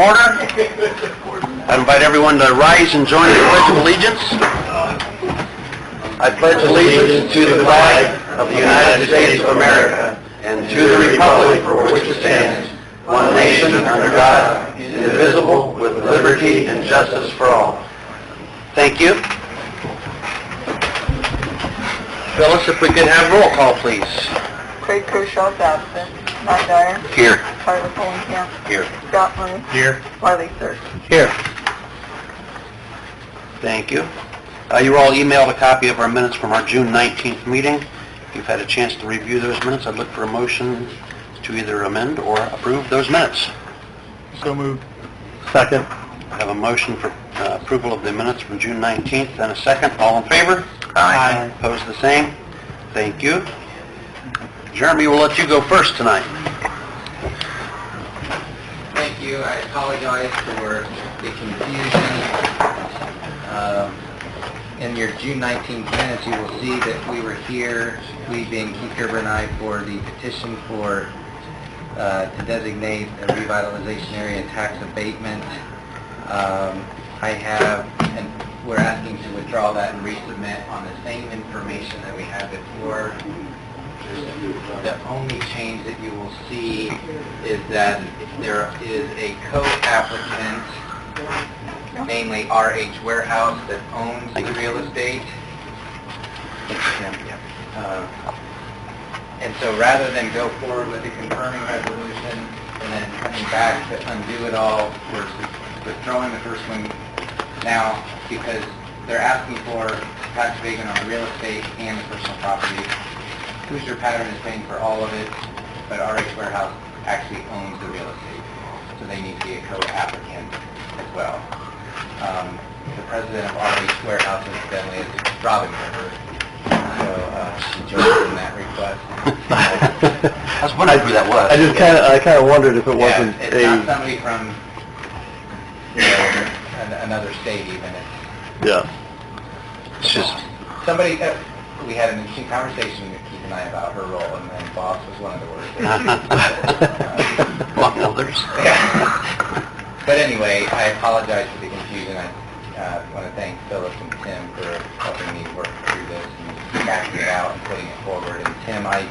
order. I invite everyone to rise and join in the Pledge of Allegiance. I pledge allegiance to the flag of the United States of America and to the republic for which it stands, one nation under God, indivisible, with liberty and justice for all. Thank you. Phyllis, if we could have roll call, please. Craig Kershaw's absent. Matt Dyer. Here. Tyler Fulenkamp. Here. Scott Murray. Here. Wiley Sirk. Here. Thank you. You were all emailed a copy of our minutes from our June 19th meeting. If you've had a chance to review those minutes, I'd look for a motion to either amend or approve those minutes. So moved. Second. I have a motion for approval of the minutes from June 19th and a second. All in favor? Aye. Opposed, the same? Thank you. Jeremy, we'll let you go first tonight. Thank you. I apologize for the confusion. In your June 19th minutes, you will see that we were here, we being Keith Gerber and I, for the petition for to designate a revitalization area and tax abatement. We're asking to withdraw that and resubmit on the same information that we had before. The only change that you will see is that there is a co-applicant, namely RH Warehouse, that owns the real estate. And so rather than go forward with the confirming resolution and then coming back to undo it all, we're withdrawing the first one now because they're asking for tax abatement on the real estate and the personal property. Hoosier Pattern is paying for all of it, but RH Warehouse actually owns the real estate, so they need to be a co-applicant as well. The president of RH Warehouse, incidentally, is Robin Gerber, so she joined in that request. I was wondering who that was. I kind of wondered if it wasn't it's not somebody from another state even. It's just somebody. We had an interesting conversation with Keith and I about her role, and then boss was one of the words. Among others. Yeah. But anyway, I apologize for the confusion. I want to thank Phyllis and Tim for helping me work through this and backing it out and putting it forward. And Tim, I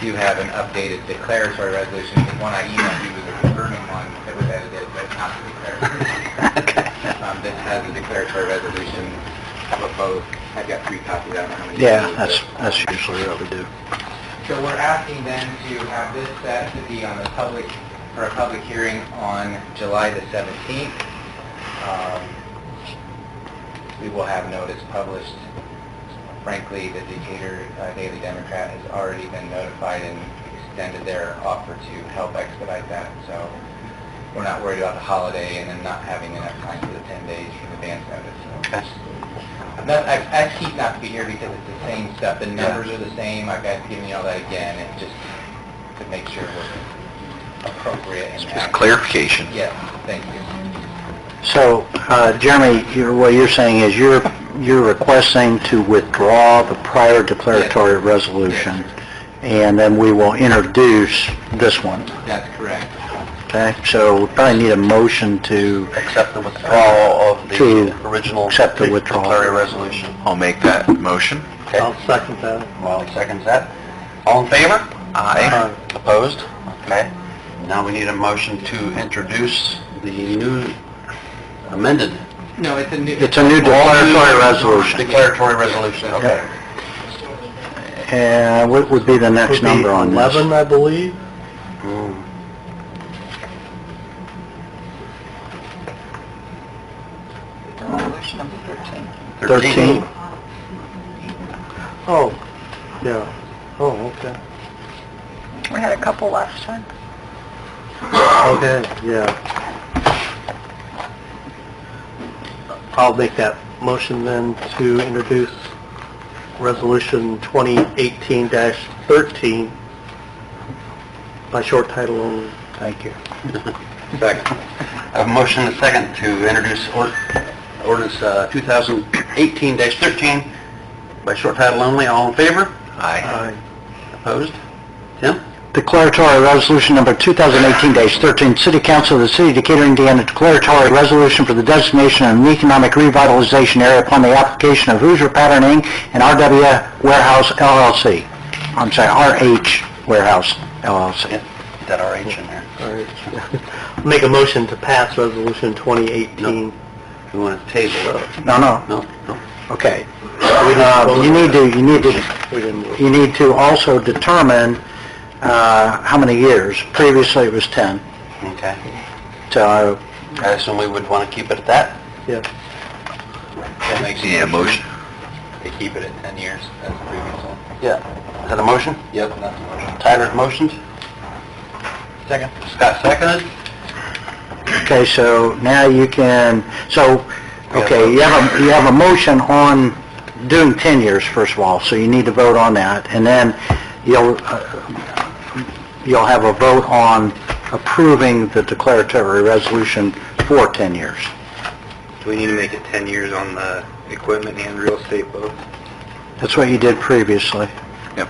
do have an updated declaratory resolution. The one I emailed you was a confirming one that was edited, but not the declaratory. This has a declaratory resolution for both. I've got 3 copies. I don't know how many. Yeah, that's usually what we do. So we're asking then to have this set to be on a public hearing on July the 17th. We will have notice published. Frankly, the Decatur Daily Democrat has already been notified and extended their offer to help expedite that. So we're not worried about the holiday and then not having enough time for the 10 days in advance notice. So. I asked Keith not to be here because it's the same stuff. The numbers are the same. I've got to give you all that again. It's just to make sure we're appropriate. And Just clarification. Yes, thank you. So, Jeremy, what you're saying is you're requesting to withdraw the prior declaratory resolution, and then we will introduce this one. That's correct. Okay, so we probably need a motion to Accept the withdrawal of the original accept the withdrawal. declaratory resolution. I'll make that motion. Okay. I'll second that. Well, seconds that. All in favor? Aye. Opposed? Okay. Now we need a motion to introduce the new amended. No, it's a new... It's a new declaratory resolution. Declaratory resolution, okay. And what would be the next number on this? 11, I believe. Resolution number 13. 13? Oh, yeah. Oh, okay. We had a couple last time. Okay, yeah. I'll make that motion then to introduce Resolution 2018-13 by short title only. Thank you. Second. I have a motion and a second to introduce ordinance 2018-13 by short title only. All in favor? Aye. Opposed? Tim? declaratory resolution number 2018-13, City Council of the City of Decatur, Indiana, declaratory resolution for the designation of an economic revitalization area upon the application of Hoosier Pattern Inc. and RW Warehouse LLC. I'm sorry, RH Warehouse LLC. That RH in there. All right. Make a motion to pass resolution 2018. We want to table it. No. No? No? Okay. We You need to also determine how many years. Previously, it was 10. Okay. So, I assume we would want to keep it at that? Yeah. That makes Yeah, motion. to keep it at 10 years as previously. Yeah. Is that a motion? Yep, that's the motion. Tyler's motioned. Second. Scott seconded. okay, so now you can, you have a motion on doing 10 years, first of all, so you need to vote on that, and then you'll have a vote on approving the declaratory resolution for 10 years. Do we need to make it 10 years on the equipment and real estate both? That's what you did previously. Yep.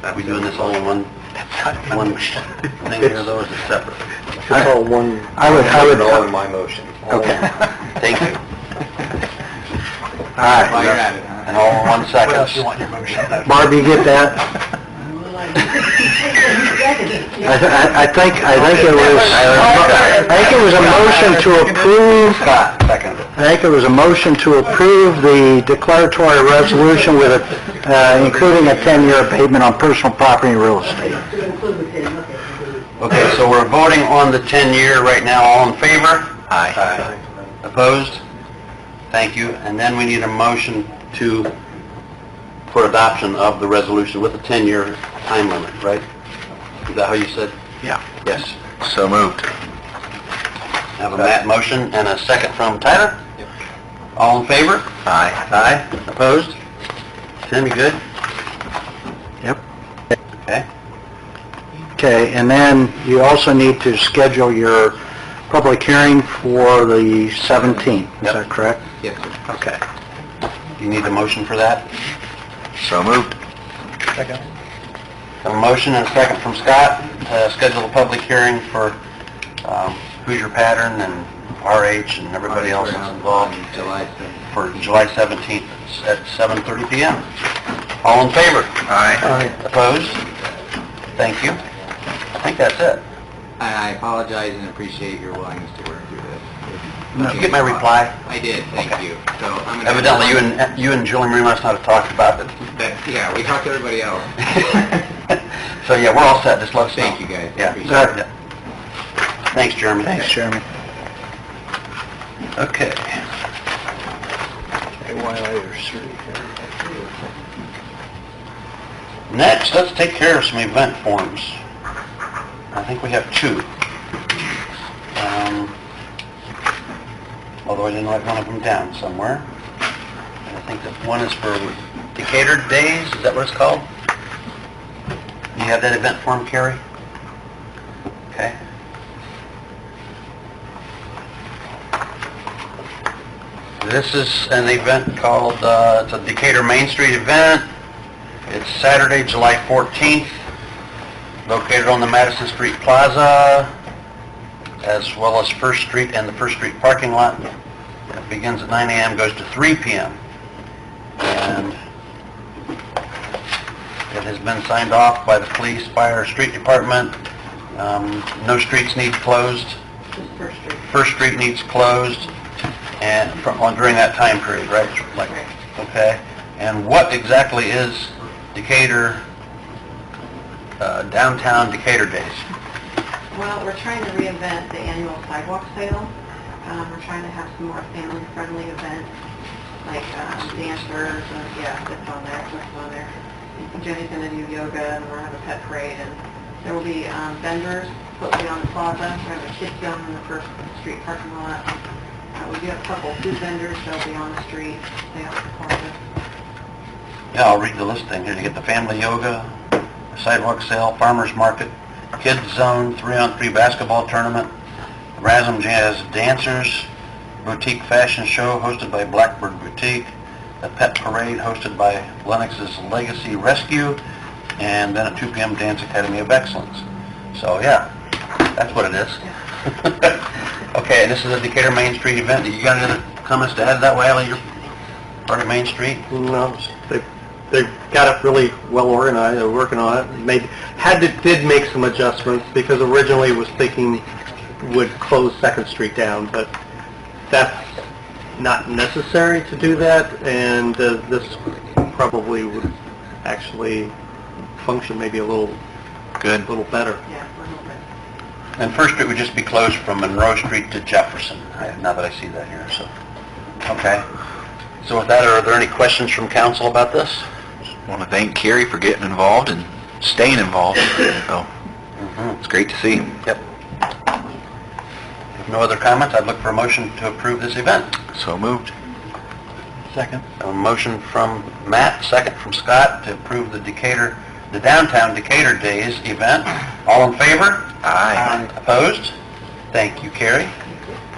Are we doing this all in one thing here, though, or is it separate? It's all one. I would, all in my motion. okay. Thank you. All right. While you're at it, huh? And all in 1 second. your motion? Barbie, you get that? I think it was a motion to approve. Scott seconded. I think it was a motion to approve the declaratory resolution with including a 10-year abatement on personal property and real estate. Okay, so we're voting on the 10-year right now. All in favor? Aye. Opposed? Thank you. And then we need a motion for adoption of the resolution with a 10-year time limit, right? Is that how you said? Yeah. Yes. So moved. Have a Matt motion and a second from Tyler? Yep. All in favor? Aye. Aye. Opposed? Tim, you good? Yep. Okay. Okay, and then you also need to schedule your public hearing for the 17th. Is Yep. that correct? Yes, sir. Okay. Do you need a motion for that? So moved. Second. A motion and a second from Scott to schedule a public hearing for Hoosier Pattern and RH and everybody else that's involved July for July 17th at 7:30 p.m. All in favor? Aye. Opposed? Thank you. I think that's it. I apologize and appreciate your willingness to work through this. Did you get my reply? I did, thank Okay. you. So I'm gonna... Evidently, you and Julie Marie must not have talked about it. Yeah, we talked to everybody else. So, yeah, we're all set. Just let us know. Thank you, guys. Yeah. Appreciate it. Yeah. Thanks, Jeremy. Thanks, Jeremy. Okay. Next, let's take care of some event forms. I think we have two. Although I didn't write one of them down somewhere. And I think that one is for Decatur Days, is that what it's called? You have that event form, Carrie? Okay. This is an event called, it's a Decatur Main Street event. It's Saturday, July 14th, located on the Madison Street Plaza, as well as First Street and the First Street parking lot. It begins at 9 a.m., goes to 3 p.m. And it has been signed off by the police, fire, street department. No streets need closed. First Street needs closed, and during that time period, right? Okay. And what exactly is Decatur, downtown Decatur Days? Well, we're trying to reinvent the annual sidewalk sale. We're trying to have some more family-friendly events, like dancers, it's on there. Jenny's going to do yoga, and we're going to have a pet parade, and there will be vendors hopefully on the plaza. We're going to have a kids zone in the First Street parking lot. We do have a couple food vendors, they'll be on the street, stay off the plaza. Yeah, I'll read the listing here. You get the family yoga, sidewalk sale, farmer's market, kids zone, 3-on-3 basketball tournament, Razzum Jazz dancers, boutique fashion show hosted by Blackbird Boutique, a pet parade hosted by Lennox's Legacy Rescue, and then at 2 p.m. Dance Academy of Excellence. So, yeah, that's what it is. Okay, this is a Decatur Main Street event. You got any other comments to add to that, Wiley? You're part of Main Street? No, they got it really well organized, they're working on it. Did make some adjustments, because originally it was thinking would close Second Street down, but that's not necessary to do that, and this probably would actually function maybe a little better. Yeah, a little bit. And First Street would just be closed from Monroe Street to Jefferson, now that I see that here, so. Okay. So with that, are there any questions from council about this? I want to thank Carrie for getting involved and staying involved. So it's great to see. Yep. If no other comments, I'd look for a motion to approve this event. So moved. Second. A motion from Matt, second from Scott, to approve the Downtown Decatur Days event. All in favor? Aye. Opposed? Thank you, Carrie.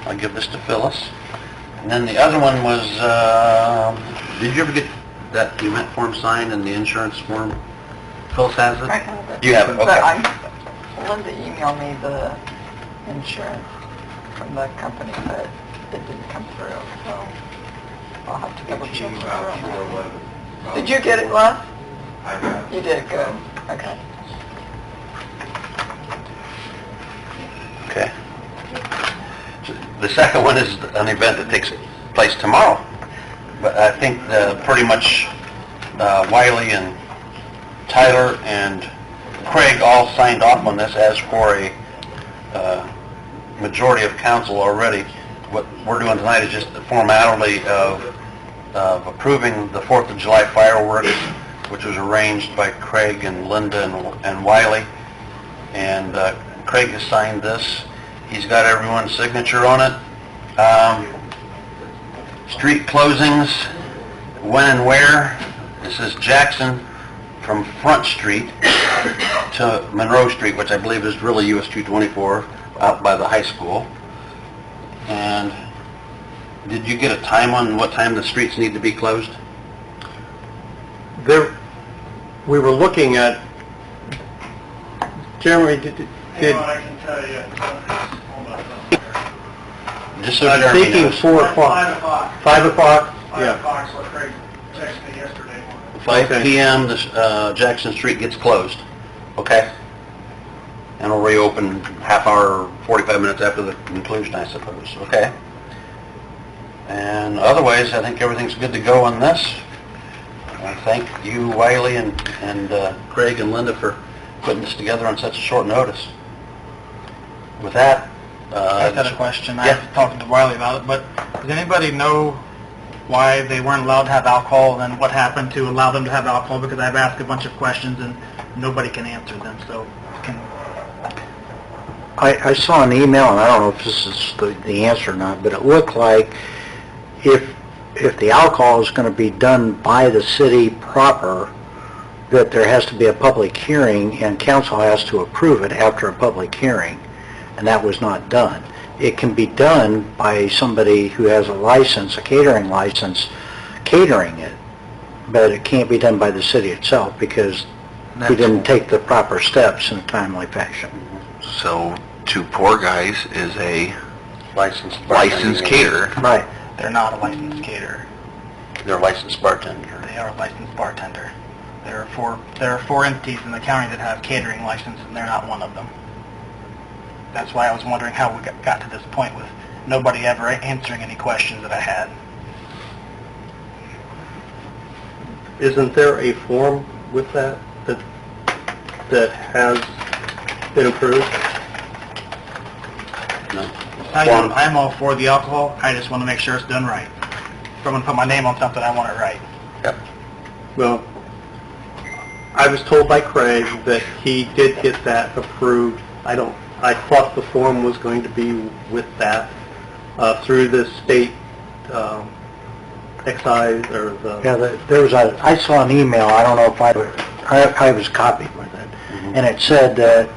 I'll give this to Phyllis. And then the other one was, did you ever get that event form signed and the insurance form? Phyllis has it? I have it. You have it, okay. But Linda emailed me the insurance from the company, but it didn't come through, so I'll have to double check. Did you get it, Les? I got it. You did, good. Okay. Okay. The second one is an event that takes place tomorrow. But I think pretty much Wiley and Tyler and Craig all signed off on this as for a majority of council already. What we're doing tonight is just the formality of approving the 4th of July fireworks, which was arranged by Craig and Linda and Wiley. And Craig has signed this. He's got everyone's signature on it. Street closings, when and where. This is Jackson from Front Street to Monroe Street, which I believe is really US 224, out by the high school. And did you get a time on what time the streets need to be closed? We were looking at, Jeremy, did I can tell you, hold on. Just so I'm Jeremy thinking knows. 4 o'clock. 5 o'clock. 5 o'clock? 5 Yeah. o'clock, so Craig texted me yesterday morning. 5 Okay. p.m. Jackson Street gets closed, okay? And it'll reopen half hour, 45 minutes after the conclusion, I suppose, okay? And otherwise, I think everything's good to go on this. I thank you, Wiley, and Craig and Linda for putting this together on such a short notice. With that, I've got a question. I Yeah. was talking to Wiley about it, but does anybody know why they weren't allowed to have alcohol and what happened to allow them to have alcohol? Because I've asked a bunch of questions and nobody can answer them, so can... I saw an email, and I don't know if this is the answer or not, but it looked like if the alcohol is going to be done by the city proper, that there has to be a public hearing, and council has to approve it after a public hearing, and that was not done. It can be done by somebody who has a license, a catering license, catering it, but it can't be done by the city itself because we didn't take the proper steps in a timely fashion. So Two Poor Guys is a licensed caterer. Right. They're not a licensed caterer. They're a licensed bartender. They are a licensed bartender. There are four entities in the county that have catering license, and they're not one of them. That's why I was wondering how we got to this point with nobody ever answering any questions that I had. isn't there a form with that has been approved? No. I'm all for the alcohol. I just want to make sure it's done right. If I'm going to put my name on something, I want it right. Yep. Well, I was told by Craig that he did get that approved. I thought the form was going to be with that through the state excise or the... Yeah, I saw an email, I don't know if I was copied with it, and it said that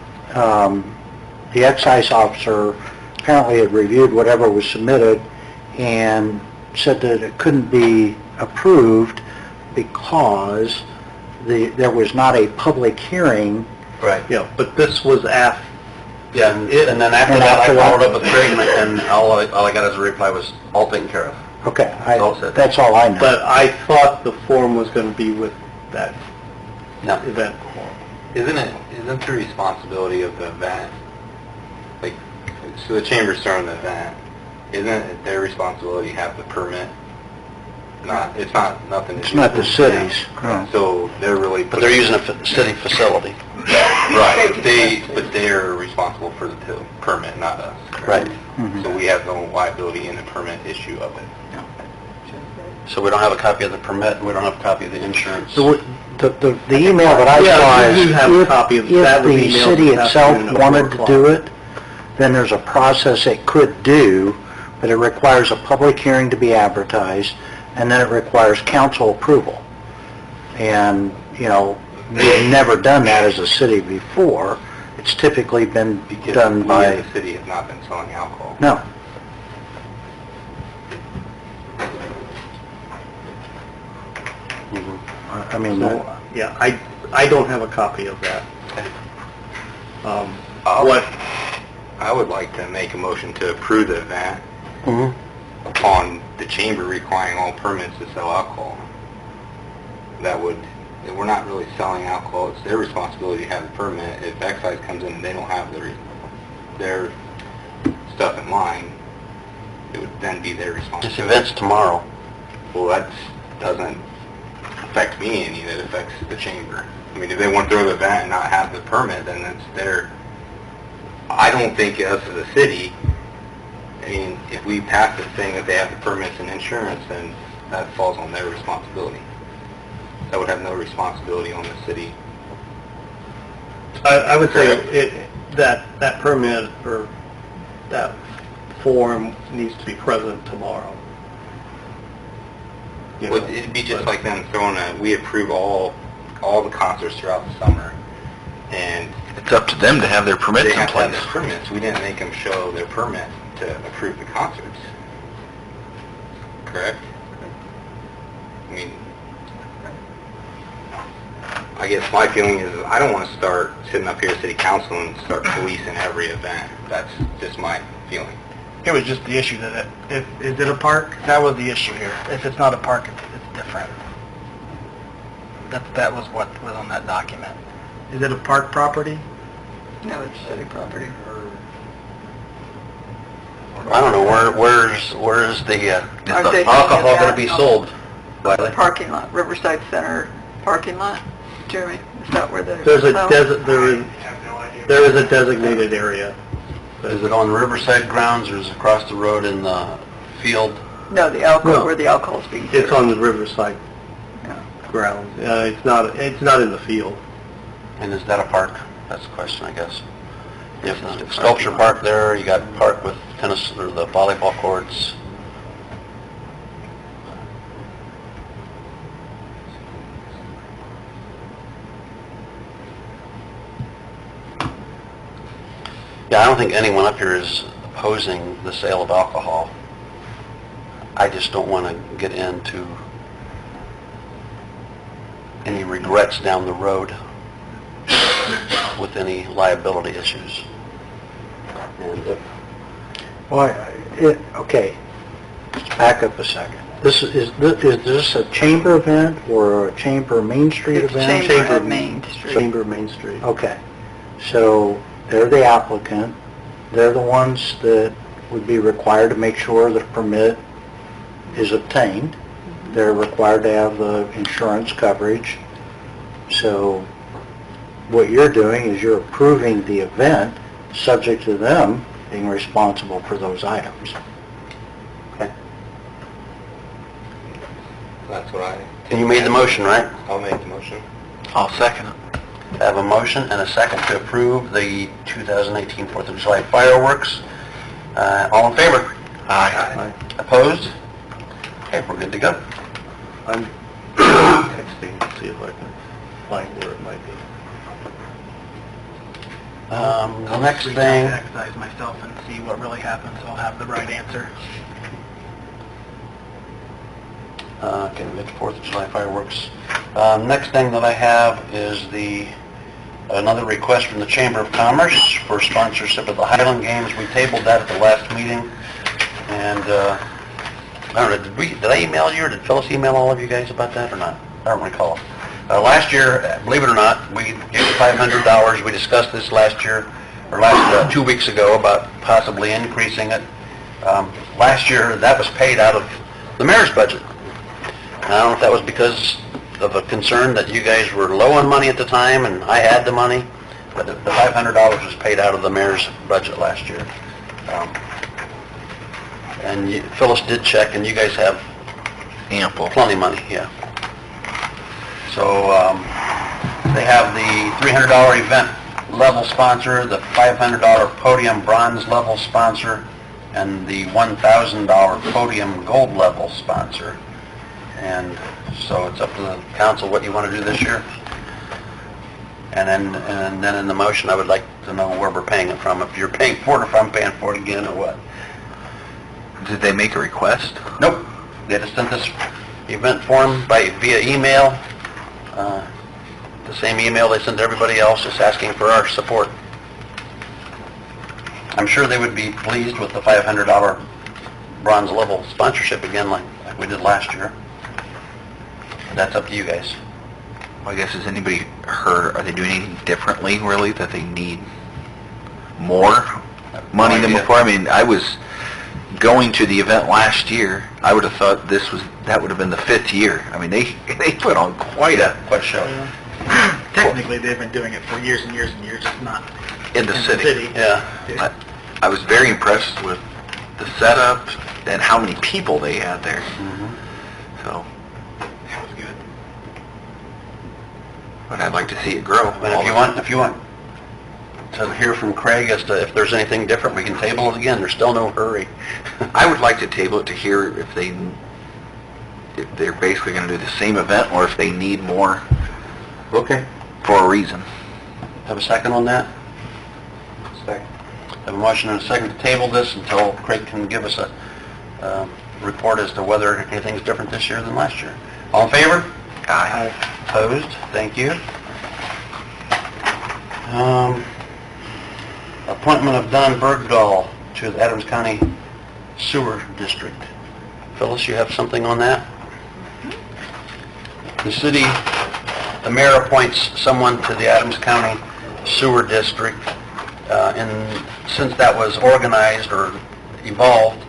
the excise officer apparently had reviewed whatever was submitted and said that it couldn't be approved because there was not a public hearing. Right. Yeah, but this was after, Yeah, and then after And that, after I that- followed up with Craig, and all I got as a reply was, all taken care of. Okay, All set. that's all I know. but I thought the form was going to be with that No. event form. Isn't the responsibility of the event, like, so the chamber's throwing the event, isn't it their responsibility to have the permit? It's not nothing to do It's not the with them. city's. No. So they're really... But they're using a city facility. Right, but they're responsible for the permit, not us. Right. Mhm. So we have no liability in the permit issue of it. So we don't have a copy of the permit, and we don't have a copy of the insurance. The email that I Yeah, saw you is, do have a copy of that if was the emailed city this itself afternoon at wanted 4 to do it, then there's a process it could do, but it requires a public hearing to be advertised, and then it requires council approval. And, you know, we've never done that as a city before. It's typically been Because done we by, as a city have not been selling alcohol. no. Mhm. I mean, So, yeah, I don't have a copy of that. What I would like to make a motion to approve the event Mhm. upon the chamber requiring all permits to sell alcohol. That would, we're not really selling alcohol, it's their responsibility to have the permit. If excise comes in and they don't have their stuff in line, it would then be their This responsibility. event's tomorrow. Well, that doesn't affect me any, that affects the chamber. I mean, if they want to throw the event and not have the permit, then that's their... I don't think us as a city, I mean, if we pass this thing that they have the permits and insurance, then that falls on their responsibility. That would have no responsibility on the city. I would say that permit or that form needs to be present tomorrow. You Well, know, it'd be just but- like them throwing we approve all the concerts throughout the summer, and It's up to them to have their permits they in have to have place. their permits. We didn't make them show their permit to approve the concerts. Correct? I mean, I guess my feeling is I don't want to start sitting up here at city council and start policing every event. That's just my feeling. It was just the issue that is it a park? That was the issue here. If it's not a park, it's different. That was what was on that document. Is it a park property? No, it's city property. I don't know, where's the Aren't they alcohol thinking going to be that? sold? Wiley? Parking lot, Riverside Center parking lot, Jeremy? Is that where the... There's a well, there is a designated area. Is it on Riverside grounds, or is it across the road in the field? No, the alcohol, No. where the alcohol's being It's served. on the Riverside Yeah. grounds. It's not in the field. And is that a park? That's the question, I guess. If the sculpture park there, you got park with tennis, or the volleyball courts. Yeah, I don't think anyone up here is opposing the sale of alcohol. I just don't want to get into any regrets down the road with any liability issues. And okay, let's back up a second. Is this a chamber event or a chamber Main Street It's event? Chamber of Main Street. Chamber Main Street. Okay, so they're the applicant, they're the ones that would be required to make sure that a permit is obtained. They're required to have the insurance coverage. So what you're doing is you're approving the event, subject to them being responsible for those items. Okay. That's what I... And you made the motion, right? I'll make the motion. I'll second it. I have a motion and a second to approve the 2018 4th of July fireworks. All in favor? Aye. Opposed? Okay, we're good to go. I'm texting to see if I can find where it might be. The next Reach out thing, to excise myself and see what really happened, so I'll have the right answer. Okay, we got the 4th of July fireworks. Next thing that I have is another request from the Chamber of Commerce for sponsorship of the Highland Games. We tabled that at the last meeting, and I don't know, did I email you, or did Phyllis email all of you guys about that or not? I don't recall. Last year, believe it or not, we gave $500. We discussed this last year, or 2 weeks ago, about possibly increasing it. Last year, that was paid out of the mayor's budget. I don't know if that was because of a concern that you guys were low on money at the time and I had the money, but the $500 was paid out of the mayor's budget last year. And Phyllis did check, and you guys have Ample. plenty of money, yeah. So they have the $300 event level sponsor, the $500 podium bronze level sponsor, and the $1,000 podium gold level sponsor. And so it's up to the council what you want to do this year. And then in the motion, I would like to know where we're paying it from, if you're paying for it, or if I'm paying for it again, or what. Did they make a request? Nope. They just sent this event form via email, the same email they sent to everybody else, just asking for our support. I'm sure they would be pleased with the $500 bronze level sponsorship again, like we did last year. That's up to you guys. Well, I guess, has anybody heard, are they doing anything differently, really, that they need more money than before? I mean, I was going to the event last year. I would have thought that would have been the 5th year. I mean, they put on quite a show. Technically, they've been doing it for years and years and years, just not in the city. Yeah. I was very impressed with the setup and how many people they had there. So, That was good. but I'd like to see it grow. And if you want to hear from Craig as to if there's anything different, we can table it again. There's still no hurry. I would like to table it to hear if they're basically going to do the same event, or if they need more Okay. for a reason. Have a second on that? Second. Have a motion and a second to table this until Craig can give us a report as to whether anything's different this year than last year. All in favor? Aye. Opposed? Thank you. Appointment of Don Bergdahl to the Adams County Sewer District. Phyllis, you have something on that? The mayor appoints someone to the Adams County Sewer District, and since that was organized or evolved,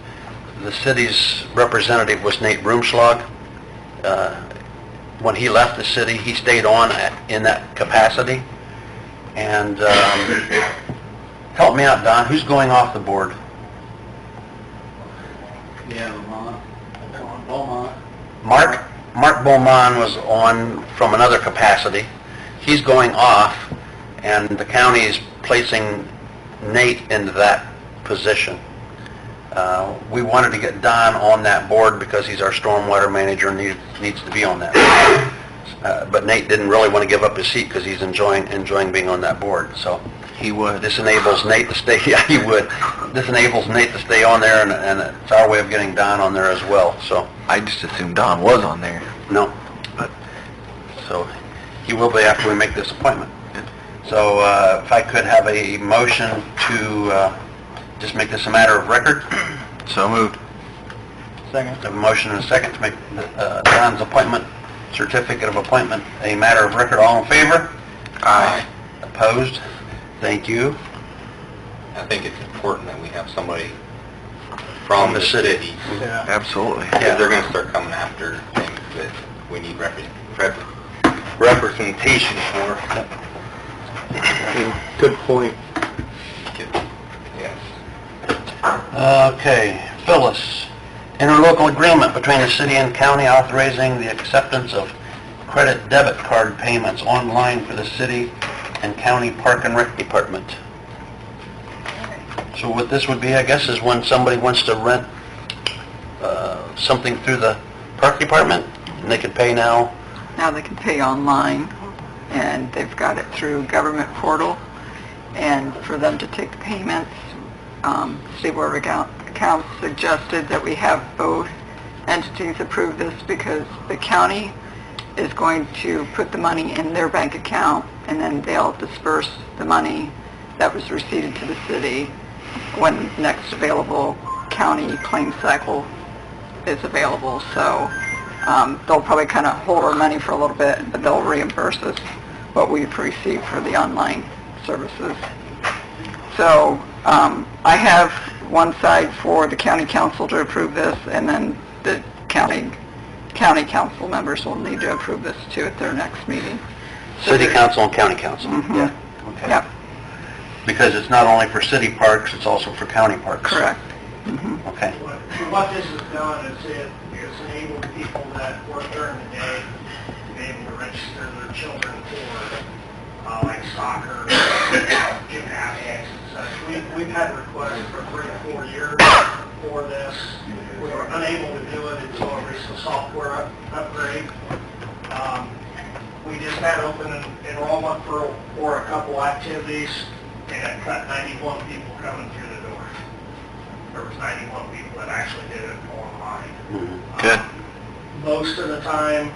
the city's representative was Nate Broomschlag. When he left the city, he stayed on in that capacity. And help me out, Don, who's going off the board? Yeah, Beaumont. Mark Beaumont was on from another capacity. He's going off, and the county is placing Nate into that position. We wanted to get Don on that board because he's our stormwater manager and needs to be on that board. But Nate didn't really want to give up his seat because he's enjoying being on that board. So He would. this enables Nate to stay. Yeah, he would. This enables Nate to stay on there, and it's our way of getting Don on there as well. So I just assumed Don was on there. no, but so he will be after we make this appointment. So if I could have a motion to just make this a matter of record. So moved. Second. Have a motion and a second to make Don's appointment, certificate of appointment, a matter of record. All in favor? Aye. Opposed? Thank you. I think it's important that we have somebody From the city. Yeah. Absolutely. Yeah. They're going to start coming after things that we need representation for. Good point. Yes. Okay, Phyllis, interlocal agreement between the city and county authorizing the acceptance of credit debit card payments online for the city and county park and rec department. So what this would be, I guess, is when somebody wants to rent something through the park department, and they can pay now. Now they can pay online, and they've got it through government portal, and for them to take the payments, State Board of Accounts suggested that we have both entities approve this because the county is going to put the money in their bank account, and then they'll disperse the money that was received to the city when next available county claim cycle is available. So they'll probably kind of hold our money for a little bit, but they'll reimburse us what we've received for the online services. So I have one side for the county council to approve this, and then the county council members will need to approve this too at their next meeting. City council and county council? Yeah. Okay. Yep, Because it's not only for city parks, it's also for county parks? correct. Okay. What this has done is it's enabled people that work during the day to be able to register their children for like soccer, gymnastics and such. We've had requests for 3 to 4 years for this. We were unable to do it until a recent software upgrade. We just had open enrollment for a couple activities, and it cut 91 people coming through the door. There was 91 people that actually did it online. Good. Most of the time,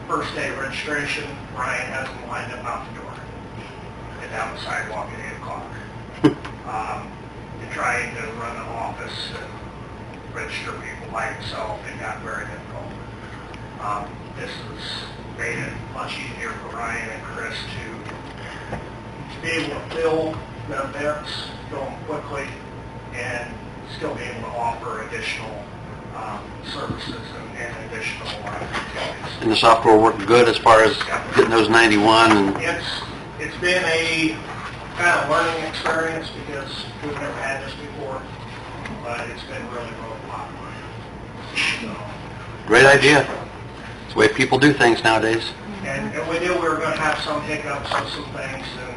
first day of registration, Ryan has them lined up out the door and down the sidewalk at 8 o'clock. And trying to run an office and register people by himself, it got very difficult. This has made it much easier for Ryan and Chris to be able to fill the events, fill them quickly, and still be able to offer additional services and additional activities. And the software worked good as far as getting those 91 and... It's been a kind of learning experience because we've never had this before, but it's been really, really popular. So, Great idea. It's the way people do things nowadays. and we knew we were going to have some hiccups and some things, and,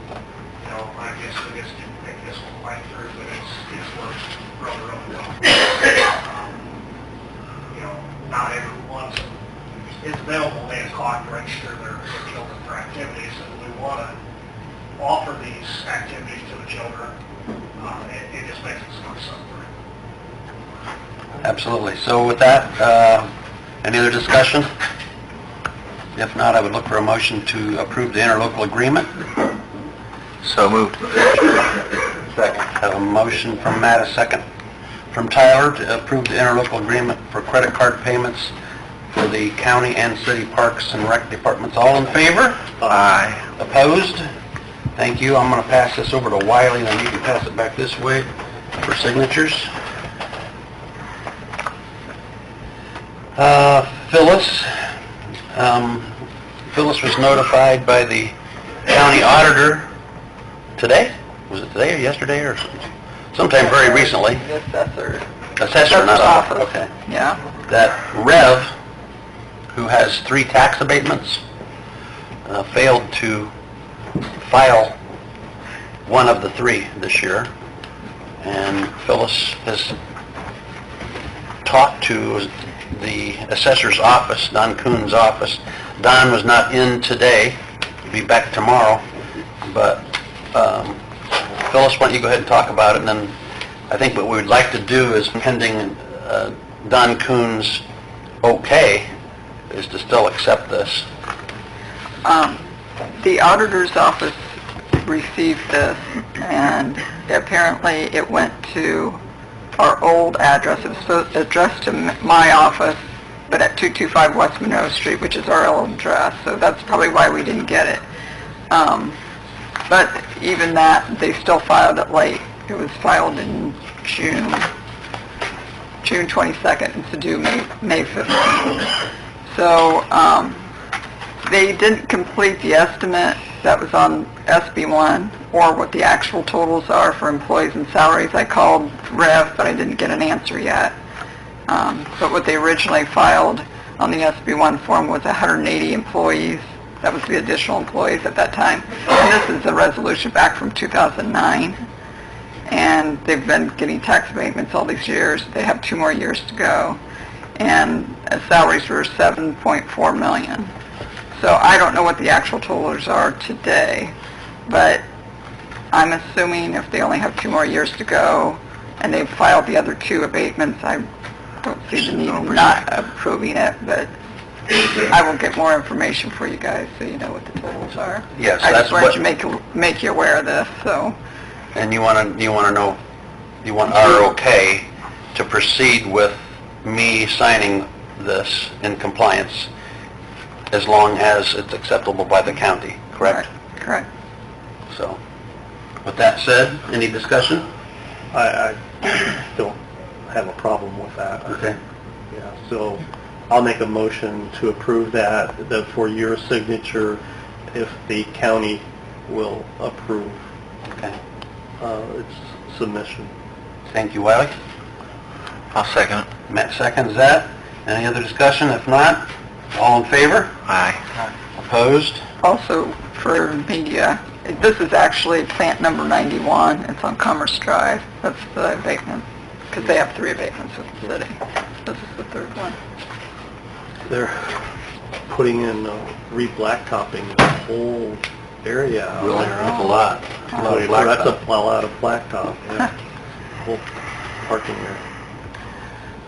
you know, I guess we just didn't think this one quite through, but it's worked really, really well. You know, not everyone is available at 8 o'clock to register their children for activities, and we want to offer these activities to the children. It just makes it so much simpler. Absolutely. So with that, any other discussion? If not, I would look for a motion to approve the interlocal agreement. So moved. Second. Have a motion from Matt, a second from Tyler to approve the interlocal agreement for credit card payments for the county and city parks and rec departments. All in favor? Aye. Opposed? Thank you. I'm going to pass this over to Wiley, and then you can pass it back this way for signatures. Phyllis. Phyllis was notified by the county auditor today? Was it today or yesterday or sometime very recently? The assessor. Assessor, not office. Okay. Yeah. That Rev, who has 3 tax abatements, failed to file one of the 3 this year. And Phyllis has talked to the assessor's office, Don Kuhn's office. Don was not in today. He'll be back tomorrow. But Phyllis, why don't you go ahead and talk about it, and then I think what we would like to do is, pending Don Kuhn's okay, is to still accept this. The auditor's office received this, and apparently it went to our old address. It was addressed to my office, but at 225 West Monroe Street, which is our old address, so that's probably why we didn't get it. But even that, they still filed it late. It was filed in June 22nd, it's due May 15th. So they didn't complete the estimate that was on SB1 or what the actual totals are for employees and salaries. I called Rev, but I didn't get an answer yet. But what they originally filed on the SB1 form was 180 employees. That was the additional employees at that time. And this is a resolution back from 2009. And they've been getting tax abatements all these years. They have 2 more years to go. And salaries were $7.4 million. So I don't know what the actual totals are today, but I'm assuming if they only have 2 more years to go and they've filed the other 2 abatements, I don't see the need of not approving it, but I will get more information for you guys so you know what the totals are. Yes, I that's just wanted what- to make you aware of this, so. And you want to know, you want our okay to proceed with me signing this in compliance as long as it's acceptable by the county, correct? Correct. So, with that said, any discussion? I don't have a problem with that. Okay. Yeah, so I'll make a motion to approve that for your signature if the county will approve Okay. its submission. Thank you, Wiley. I'll second it. Matt seconds that. Any other discussion? If not, all in favor? Aye. Opposed? Also, for media, this is actually plant number 91. It's on Commerce Drive. That's the abatement, because they have 3 abatements with the city. This is the 3rd one. They're putting in, re-blacktopping the whole area. out Really? there. That's a lot. A lot of That's blacktop. a lot of blacktop, yeah. Whole parking area.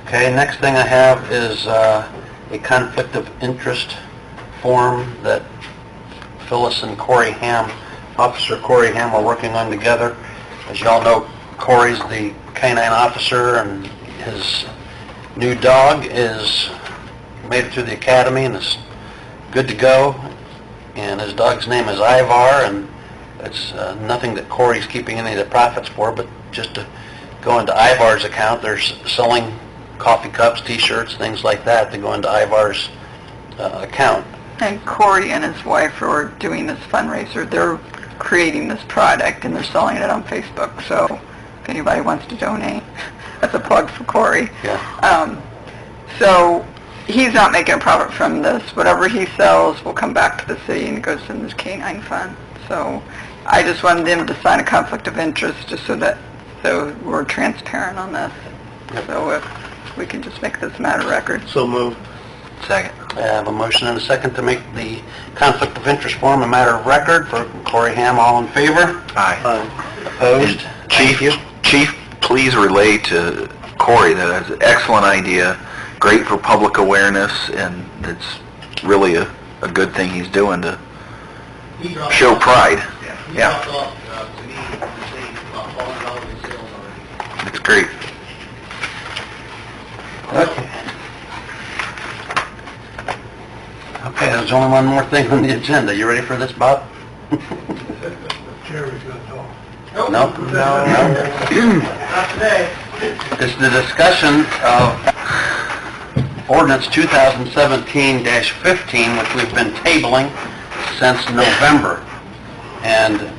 Okay, next thing I have is a conflict of interest form that Phyllis and Corey Ham, Officer Corey Ham, are working on together. As y'all know, Corey's the canine officer, and his new dog is made it through the academy and is good to go. And his dog's name is Ivar, and it's nothing that Corey's keeping any of the profits for, but just to go into Ivar's account. They're selling coffee cups, T-shirts, things like that to go into Ivar's account. And Corey and his wife are doing this fundraiser. They're creating this product and they're selling it on Facebook. So if anybody wants to donate, that's a plug for Corey. Yeah. So he's not making a profit from this. Whatever he sells will come back to the city and goes in this canine fund. So I just wanted them to sign a conflict of interest just so we're transparent on this. So if we can just make this matter record. So moved. Second. I have a motion and a second to make the conflict of interest form a matter of record for Corey Ham. All in favor? Aye. Opposed? Thank you. Chief, please relay to Corey that it's an excellent idea, great for public awareness, and it's really a good thing he's doing to show pride. He Yeah. dropped off to me, the city, about $400 in sales already. It's great. Okay. Okay, there's only one more thing on the agenda. You ready for this, Bob? Jerry's gonna talk. No? No? Not today. It's the discussion of ordinance 2017-15, which we've been tabling since November. And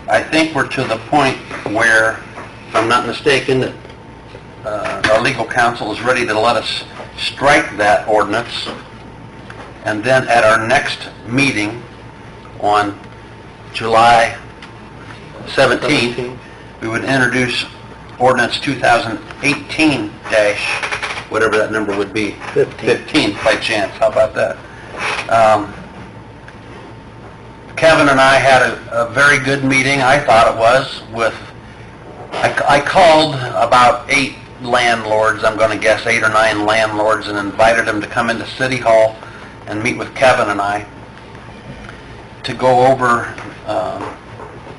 I think we're to the point where, if I'm not mistaken, that our legal counsel is ready to let us strike that ordinance. And then at our next meeting on July 17th, we would introduce ordinance 2018 whatever that number would be. 15 by chance. How about that? Kevin and I had a very good meeting, I thought it was, with, I called about 8 landlords, I'm going to guess 8 or 9 landlords, and invited them to come into City Hall and meet with Kevin and I to go over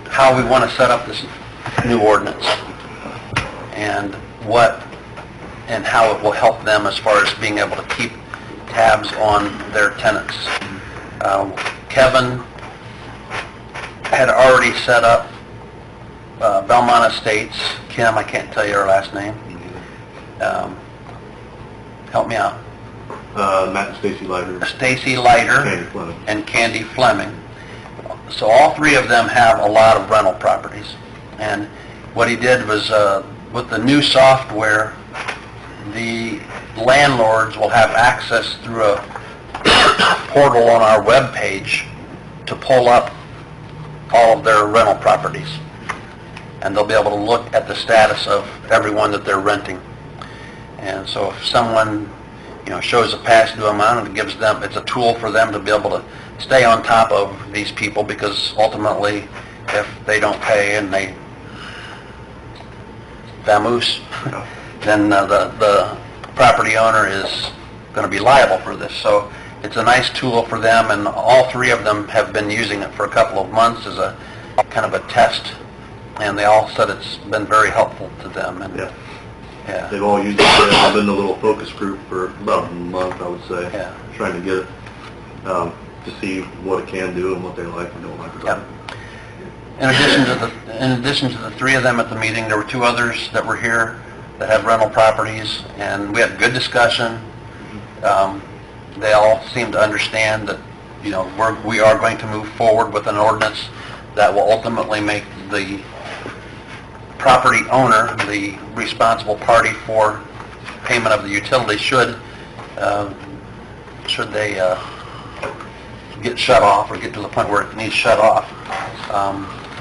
how we want to set up this new ordinance and how it will help them as far as being able to keep tabs on their tenants. Kevin had already set up Belmont Estates. Kim, I can't tell you her last name. Help me out. Matt and Stacy Leiter. Stacy Leiter Candy Fleming. and Candy Fleming. So all 3 of them have a lot of rental properties. And what he did was, with the new software, the landlords will have access through a portal on our webpage to pull up all of their rental properties. And they'll be able to look at the status of everyone that they're renting. And so if someone, shows a past due amount, it gives them, it's a tool for them to be able to stay on top of these people, because ultimately, if they don't pay and they vamoose, then the property owner is going to be liable for this. So it's a nice tool for them, and all three of them have been using it for a couple of months as a kind of a test, and they all said it's been very helpful to them. And Yeah. They've all used it. I've been in a little focus group for about a month, I would say, trying to get it, to see what it can do and what they like and don't like about it. In addition to the three of them at the meeting, there were two others that were here that have rental properties, and we had good discussion. They all seem to understand that, you know, we are going to move forward with an ordinance that will ultimately make the property owner the responsible party for payment of the utility should they get shut off or get to the point where it needs shut off.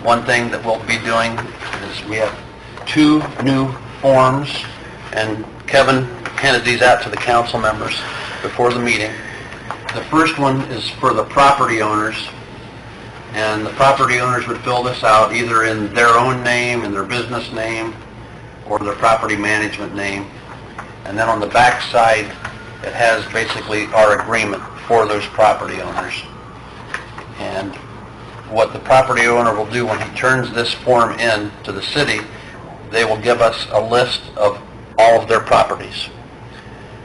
One thing that we'll be doing is we have two new forms, and Kevin handed these out to the council members before the meeting. The first one is for the property owners, and the property owners would fill this out either in their own name, in their business name, or their property management name. And then on the back side, it has basically our agreement for those property owners. And what the property owner will do when he turns this form in to the city, they will give us a list of all of their properties.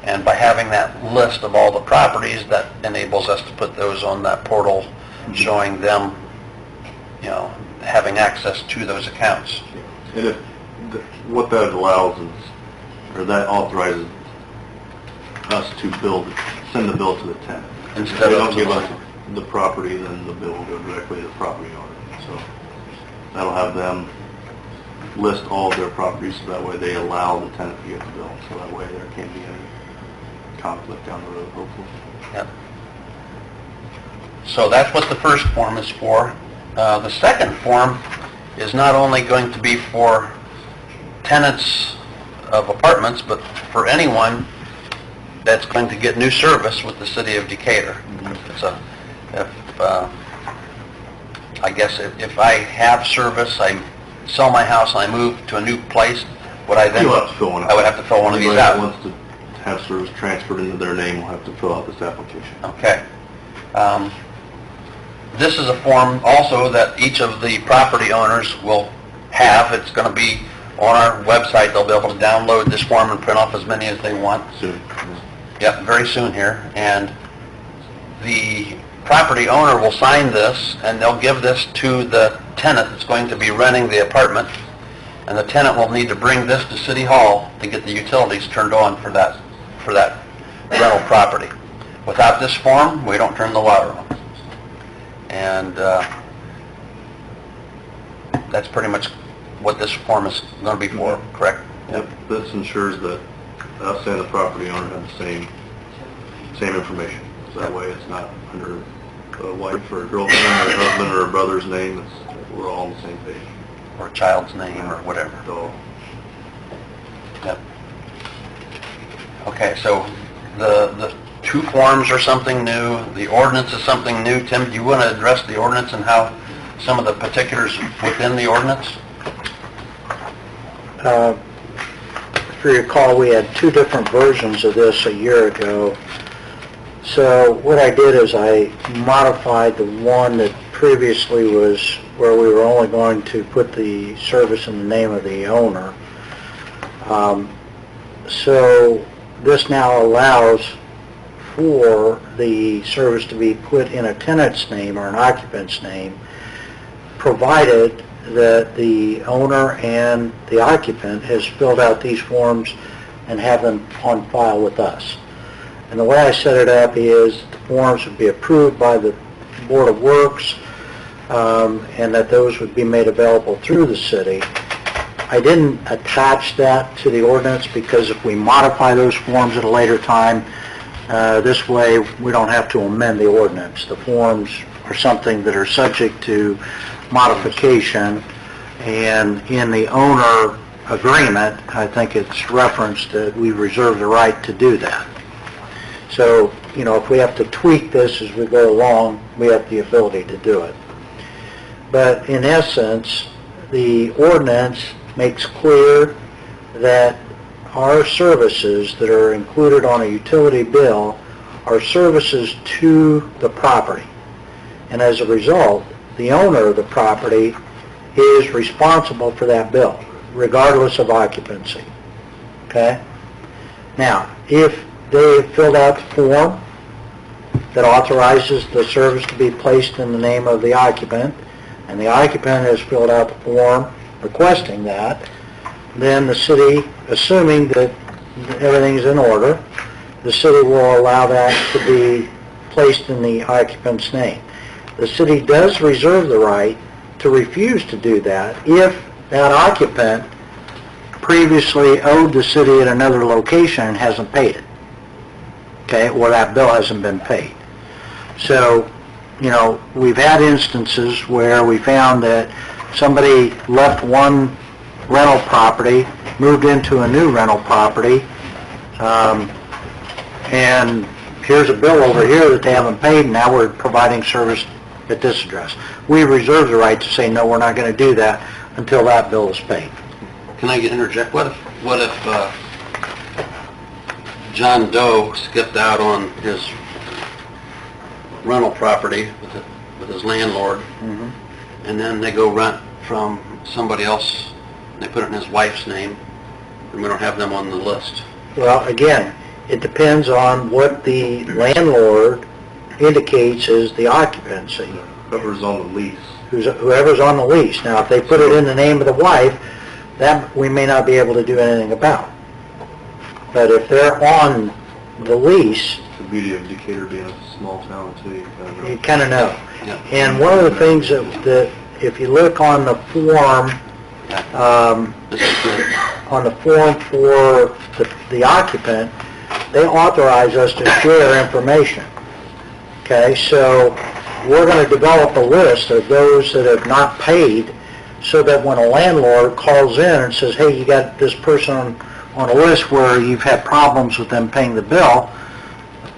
And by having that list of all the properties, that enables us to put those on that portal, showing them, you know, having access to those accounts. And if what that allows is, or that authorizes us to send the bill to the tenant. Instead If they of don't give us the property, then the bill will go directly to the property owner. So that'll have them list all of their properties, so that way they allow the tenant to get the bill. So that way there can't be any conflict down the road, hopefully. Yep. So that's what the first form is for. The second form is not only going to be for tenants of apartments, but for anyone that's going to get new service with the city of Decatur. I guess if I have service, I sell my house and I move to a new place, would I then? You'll have to fill one out. I would have to fill one of these out. Anybody that wants to have service transferred into their name will have to fill out this application. Okay. This is a form also that each of the property owners will have. It's going to be on our website. They'll be able to download this form and print off as many as they want. Soon. Yep, very soon here. And the property owner will sign this, and they'll give this to the tenant that's going to be renting the apartment. And the tenant will need to bring this to City Hall to get the utilities turned on for that rental property. Without this form, we don't turn the water on. And that's pretty much what this form is going to be for, correct? Yep. This ensures that us and the property owner have the same information. So that way it's not under a wife or a girlfriend or a husband or a brother's name. We're all on the same page. Or a child's name or whatever. So, yep. Okay, so the two forms are something new. The ordinance is something new. Tim, do you want to address the ordinance and how some of the particulars within the ordinance? If you recall, we had two different versions of this a year ago. So what I did is I modified the one that previously was where we were only going to put the service in the name of the owner. So this now allows for the service to be put in a tenant's name or an occupant's name, provided that the owner and the occupant has filled out these forms and have them on file with us. And the way I set it up is the forms would be approved by the Board of Works, and that those would be made available through the city. I didn't attach that to the ordinance because if we modify those forms at a later time, this way we don't have to amend the ordinance. The forms are something that are subject to modification, and in the owner agreement, I think it's referenced that we reserve the right to do that. So, you know, if we have to tweak this as we go along, we have the ability to do it. But in essence, the ordinance makes clear that our services that are included on a utility bill are services to the property. And as a result, the owner of the property is responsible for that bill, regardless of occupancy. Okay? Now, if they filled out the form that authorizes the service to be placed in the name of the occupant, and the occupant has filled out the form requesting that, then the city, assuming that everything's in order, the city will allow that to be placed in the occupant's name. The city does reserve the right to refuse to do that if that occupant previously owed the city at another location and hasn't paid it. Okay, or that bill hasn't been paid. So, you know, we've had instances where we found that somebody left one rental property, moved into a new rental property, and here's a bill over here that they haven't paid, and now we're providing service at this address. We reserve the right to say, no, we're not going to do that until that bill is paid. Can I interject? What if John Doe skipped out on his rental property with his landlord, and then they go rent from somebody else, and they put it in his wife's name, and we don't have them on the list? Well, again, it depends on what the landlord indicates is the occupancy. Whoever's on the lease. Whoever's on the lease. Now, if they put it in the name of the wife, that we may not be able to do anything about. But if they're on the lease, The beauty of Decatur being a small town, too, you kind of know. Yeah. And one of the things that if you look on the form, This is good. on the form for the occupant, they authorize us to share information. Okay, so we're going to develop a list of those that have not paid, so that when a landlord calls in and says, hey, you got this person on a list where you've had problems with them paying the bill,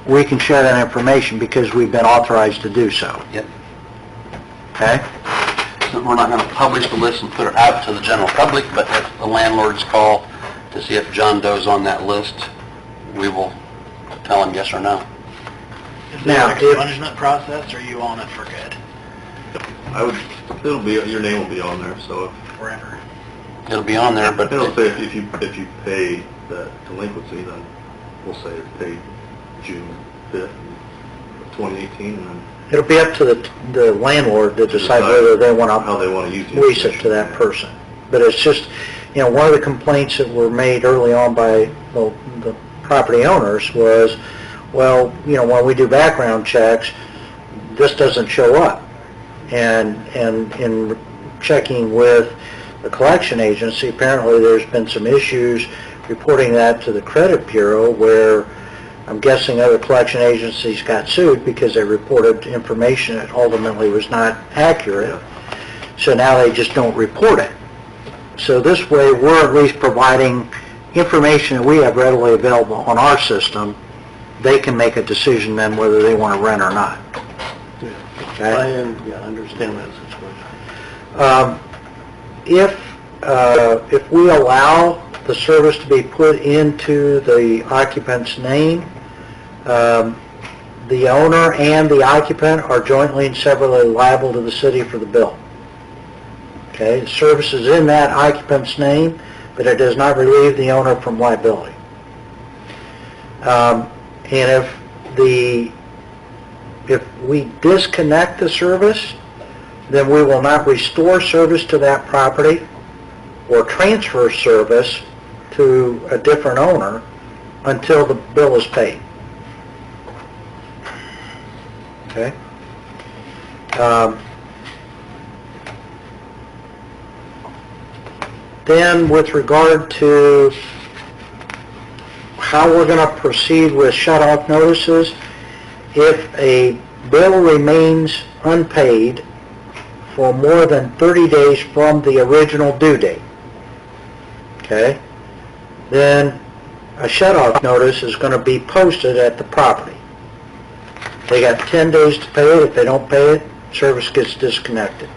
we can share that information because we've been authorized to do so. Yep. Okay? So we're not going to publish the list and put it out to the general public, but if the landlords call to see if John Doe's on that list, we will tell him yes or no. Is there Now, an expungement process, or are you on it for good, it'll be, your name will be on there, so forever? It'll be on there, but it'll say if you pay that delinquency, then we'll say it's paid June 5th, 2018, and then It'll be up to the landlord to decide whether they want how to they want to use the lease it to that person. But it's just, you know, one of the complaints that were made early on by the property owners was, well, you know, when we do background checks, this doesn't show up. And in checking with the collection agency, apparently there's been some issues reporting that to the credit bureau, where I'm guessing other collection agencies got sued because they reported information that ultimately was not accurate. So now they just don't report it. So this way, we're at least providing information that we have readily available on our system. They can make a decision then whether they want to rent or not. Okay? I understand that situation. If we allow the service to be put into the occupant's name, the owner and the occupant are jointly and severally liable to the city for the bill. Okay, the service is in that occupant's name, but it does not relieve the owner from liability. And if we disconnect the service, then we will not restore service to that property or transfer service to a different owner until the bill is paid. Okay? Then with regard to how we're going to proceed with shut-off notices, if a bill remains unpaid for more than 30 days from the original due date, okay, then a shut-off notice is going to be posted at the property. They got 10 days to pay it. If they don't pay it, service gets disconnected.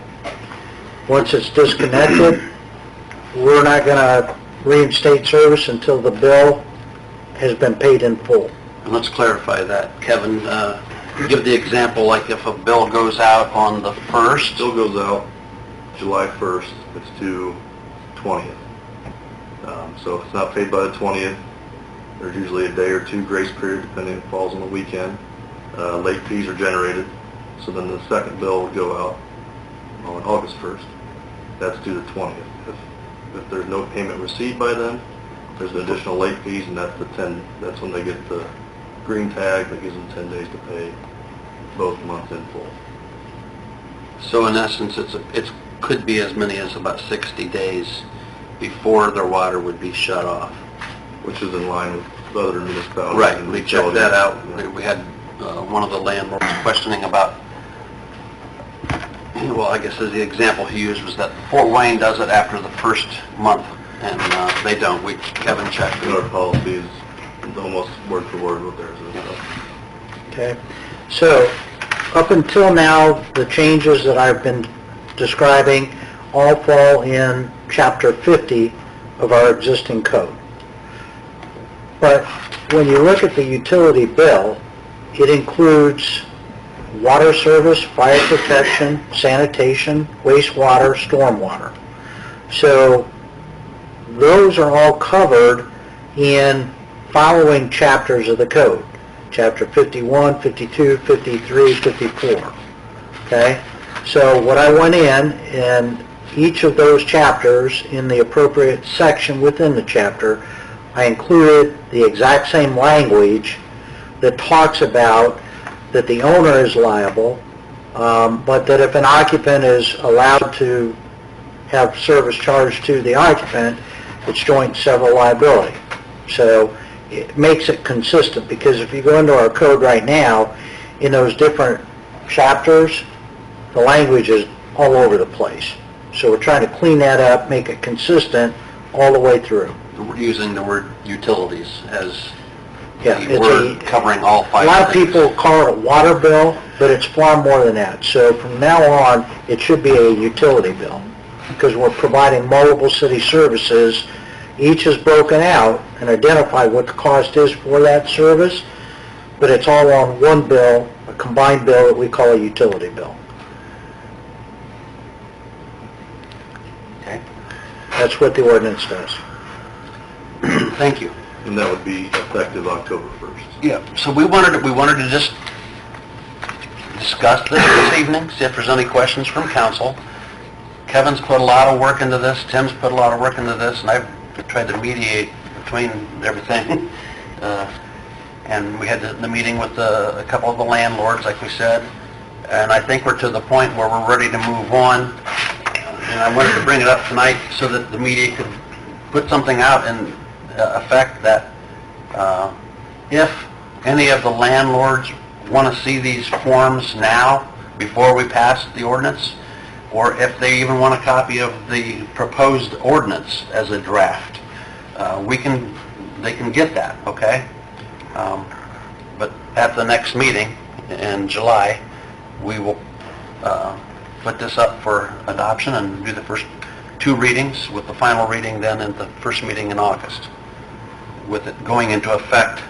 Once it's disconnected, we're not going to reinstate service until the bill has been paid in full. And let's clarify that. Kevin, give the example, like if a bill goes out on the 1st, Bill goes out July 1st, it's due 20th. So if it's not paid by the 20th, there's usually a day or two grace period, depending if it falls on the weekend. Late fees are generated, so then the second bill will go out on August 1st. That's due the 20th. If there's no payment received by then, there's an additional late fees, and that's that's when they get the green tag that gives them 10 days to pay both months in full. so in essence, it could be as many as about 60 days before their water would be shut off. Which is in line with other municipalities. Right, and we checked that utilities. out. We had one of the landlords questioning about, well, I guess as the example he used was that Fort Wayne does it after the first month, and they don't. Kevin checked. And our policy is almost word for word what theirs is. So. Okay? So, up until now, the changes that I've been describing all fall in Chapter 50 of our existing code. But when you look at the utility bill, it includes water service, fire protection, sanitation, wastewater, stormwater. So those are all covered in following chapters of the code. Chapter 51, 52, 53, 54. Okay? So what I went in each of those chapters, in the appropriate section within the chapter, I included the exact same language that talks about that the owner is liable, but that if an occupant is allowed to have service charged to the occupant, it's joint and several liability. So it makes it consistent, because if you go into our code right now, in those different chapters, the language is all over the place. So we're trying to clean that up, make it consistent all the way through. We're using the word utilities as Yeah, the word covering all A 5 lot of things. people call it a water bill, but it's far more than that. So from now on, it should be a utility bill, because we're providing multiple city services. Each is broken out and identified what the cost is for that service, but it's all on one bill, a combined bill that we call a utility bill. Okay. That's what the ordinance does. Thank you. And that would be effective October 1st. Yeah, so we wanted to just discuss this evening, see if there's any questions from council. Kevin's put a lot of work into this, Tim's put a lot of work into this, and I've tried to mediate between everything. And we had the meeting with a couple of the landlords, like we said, and I think we're to the point where we're ready to move on. And I wanted to bring it up tonight so that the media could put something out in effect that if any of the landlords want to see these forms now before we pass the ordinance, or if they even want a copy of the proposed ordinance as a draft, they can get that, okay? But at the next meeting in July, we will put this up for adoption and do the first 2 readings, with the final reading then in the first meeting in August, with it going into effect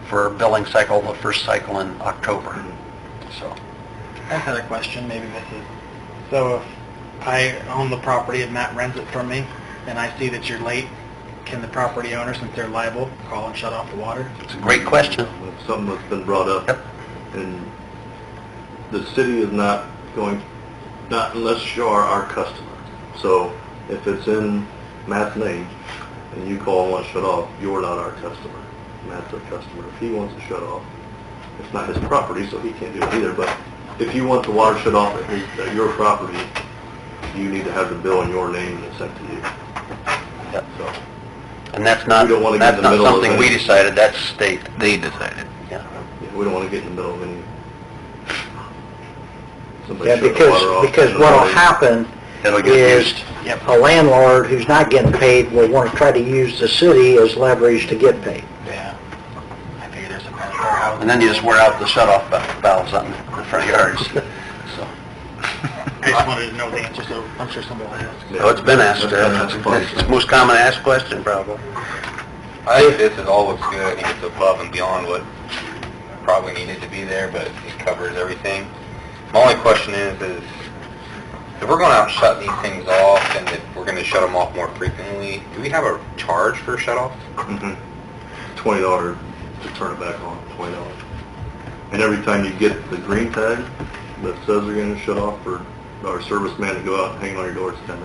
for billing cycle, the first cycle in October. So, I had a question, maybe this is, so if I own the property and Matt rents it from me, and I see that you're late, can the property owner, since they're liable, call and shut off the water? it's a great question. It's something that's been brought up. Yep. And the city is not unless you are our customer. So if it's in Matt's name and you call and want to shut off, you're not our customer. Matt's our customer. If he wants to shut off, it's not his property, so he can't do it either. But if you want the water shut off at your property, you need to have the bill in your name and it's sent to you. Yep. So And that's not, We don't wanna get that's in the not middle of something we any- decided, that's state. They decided. Yeah. yeah, we don't want to get in the middle of any. Somebody Yeah, shut the water off. because what'll happen It'll get is used. a landlord who's not getting paid will want to try to use the city as leverage to get paid. Yeah. I figured there's some kind of warehouse. And then you just wear out the shut-off valves on the front yards, so. I just wanted to know the answer, so I'm sure somebody will ask. Oh, it's been asked. That's fine. It's the most common asked question, probably. I think this is all looks good. I think it's above and beyond what probably needed to be there, but it covers everything. My only question is if we're going out and shutting these things off, and if we're going to shut them off more frequently, do we have a charge for shut-off? $20 to turn it back on, $20. And every time you get the green tag that says they're going to shut off for our serviceman to go out and hang on your door, it's $10.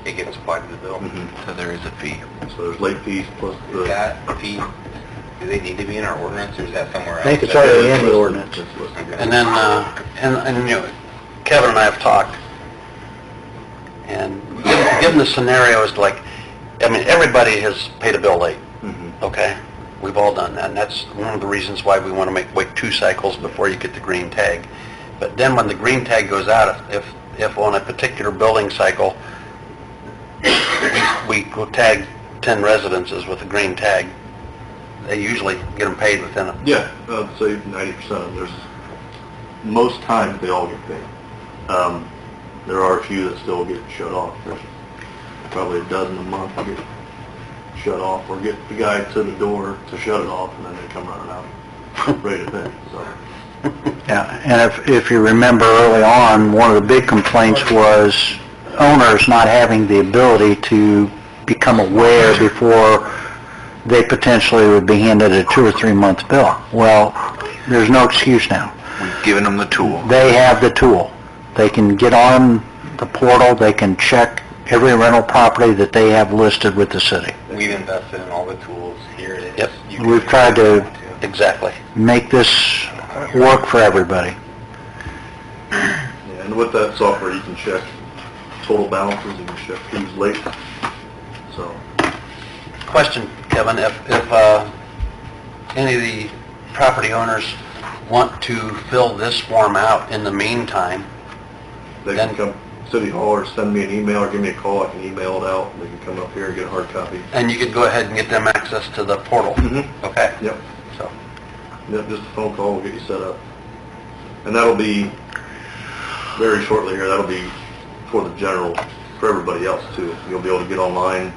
It gets applied to the bill. So there is a fee. So there's late fees plus the... Is that fee, do they need to be in our ordinance, or is that somewhere else? I think it's already in the ordinance. And then, and you know, Kevin and I have talked, and given the scenarios, like, I mean, everybody has paid a bill late, okay? We've all done that, and that's one of the reasons why we want to wait 2 cycles before you get the green tag. But then when the green tag goes out, if on a particular building cycle, we go tag 10 residences with a green tag, they usually get them paid within a... Yeah, I'd say 90% of them. There's, most times they all get paid. There are a few that still get shut off. There's probably a dozen a month that get shut off, or get the guy to the door to shut it off, and then they come running out, ready to pay, so. Yeah, and if you remember early on, one of the big complaints was owners not having the ability to become aware before they potentially would be handed a 2 or 3 month bill. Well, there's no excuse now. We've given them the tool. They have the tool. They can get on the portal, they can check every rental property that they have listed with the city. We've invested in all the tools. Here it is. Yep. You can We've do tried whatever to you want Exactly. make this work for everybody. Yeah, and with that software, you can check total balances, you can check who's late, so. Question, Kevin, if any of the property owners want to fill this form out in the meantime, They can come City Hall or send me an email or give me a call, I can email it out, they can come up here and get a hard copy. and you could go ahead and get them access to the portal? Okay? Yep. So, Yep, just a phone call will get you set up. And that'll be, very shortly here, that'll be for the general, for everybody else too. You'll be able to get online,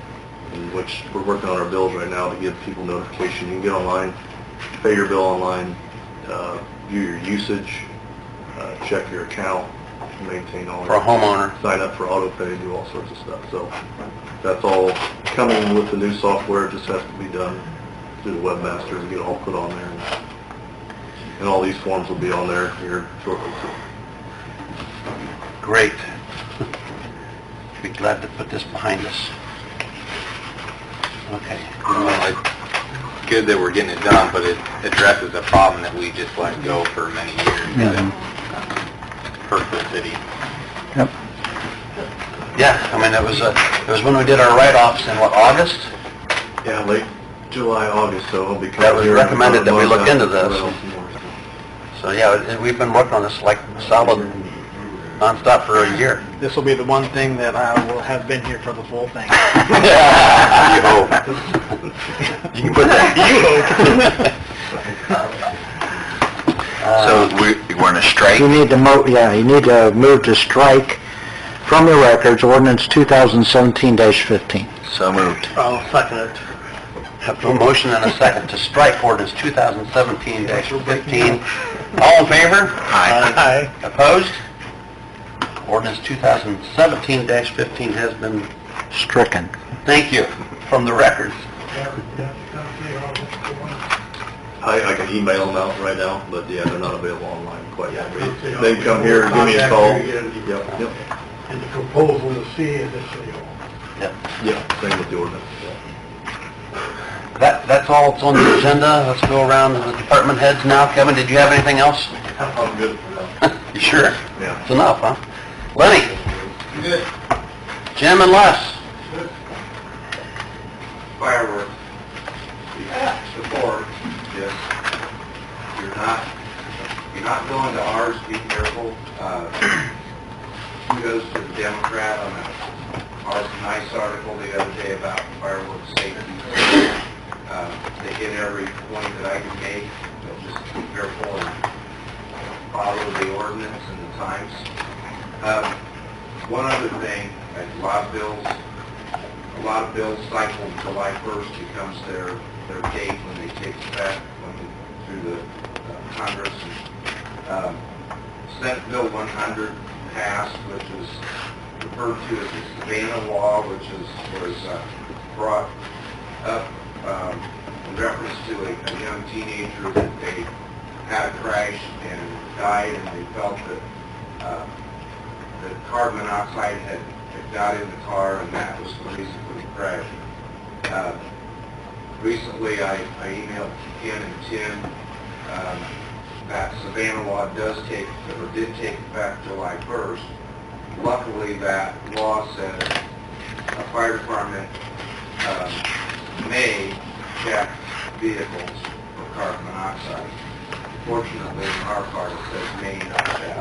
in which we're working on our bills right now to give people notification. You can get online, pay your bill online, view your usage, check your account, maintain all for a homeowner. sign up for auto pay, do all sorts of stuff. So that's all coming with the new software. It just has to be done through the webmaster and get it all put on there. And all these forms will be on there here shortly too. Great. Be glad to put this behind us. Okay. It's good that we're getting it done, but it addresses a problem that we just let go for many years. That hurt the city. Yep. Yeah, I mean, it was when we did our write-offs in, what, August? Yeah, late July, August, so I'll be coming That was here recommended that we look into this. this. So, yeah, we've been working on this like solid, nonstop for a year. This will be the one thing that I will have been here for the full thing. You hope. You can put that. So we're in a strike? You need to move to strike from the records ordinance 2017-15. So moved. I'll second it. Have a motion and a second to strike ordinance 2017-15. All in favor? Aye. Opposed? Ordinance 2017-15 has been, Stricken. thank you, from the records. I can email them out right now, but yeah, they're not available online quite yet. They can come here, give me a call. Yep. And the proposal to see it, this will Yeah, same with the ordinance. That's all that's on the agenda. Let's go around to the department heads now. Kevin, did you have anything else? I'm good. You sure? Yeah. It's enough, huh? Lenny? Good. Jim and Les? Fireworks. Before, yes. You're not going to ours, be careful. Kudos to the Democrat on our nice article the other day about fireworks safety. They hit every point that I can make. So just be careful and follow the ordinance and the times. One other thing, a lot of bills cycle July 1st becomes their date when they take effect through the Congress. Senate Bill 100 passed, which is referred to as the Savannah Law, which was brought up in reference to a young teenager that they had a crash and died, and they felt that the carbon monoxide had got in the car, and that was the reason for the crash. Recently, I emailed Ken and Tim that Savannah Law did take effect July 1st. Luckily, that law says a fire department may check vehicles for carbon monoxide. Fortunately, in our part, it says may not check.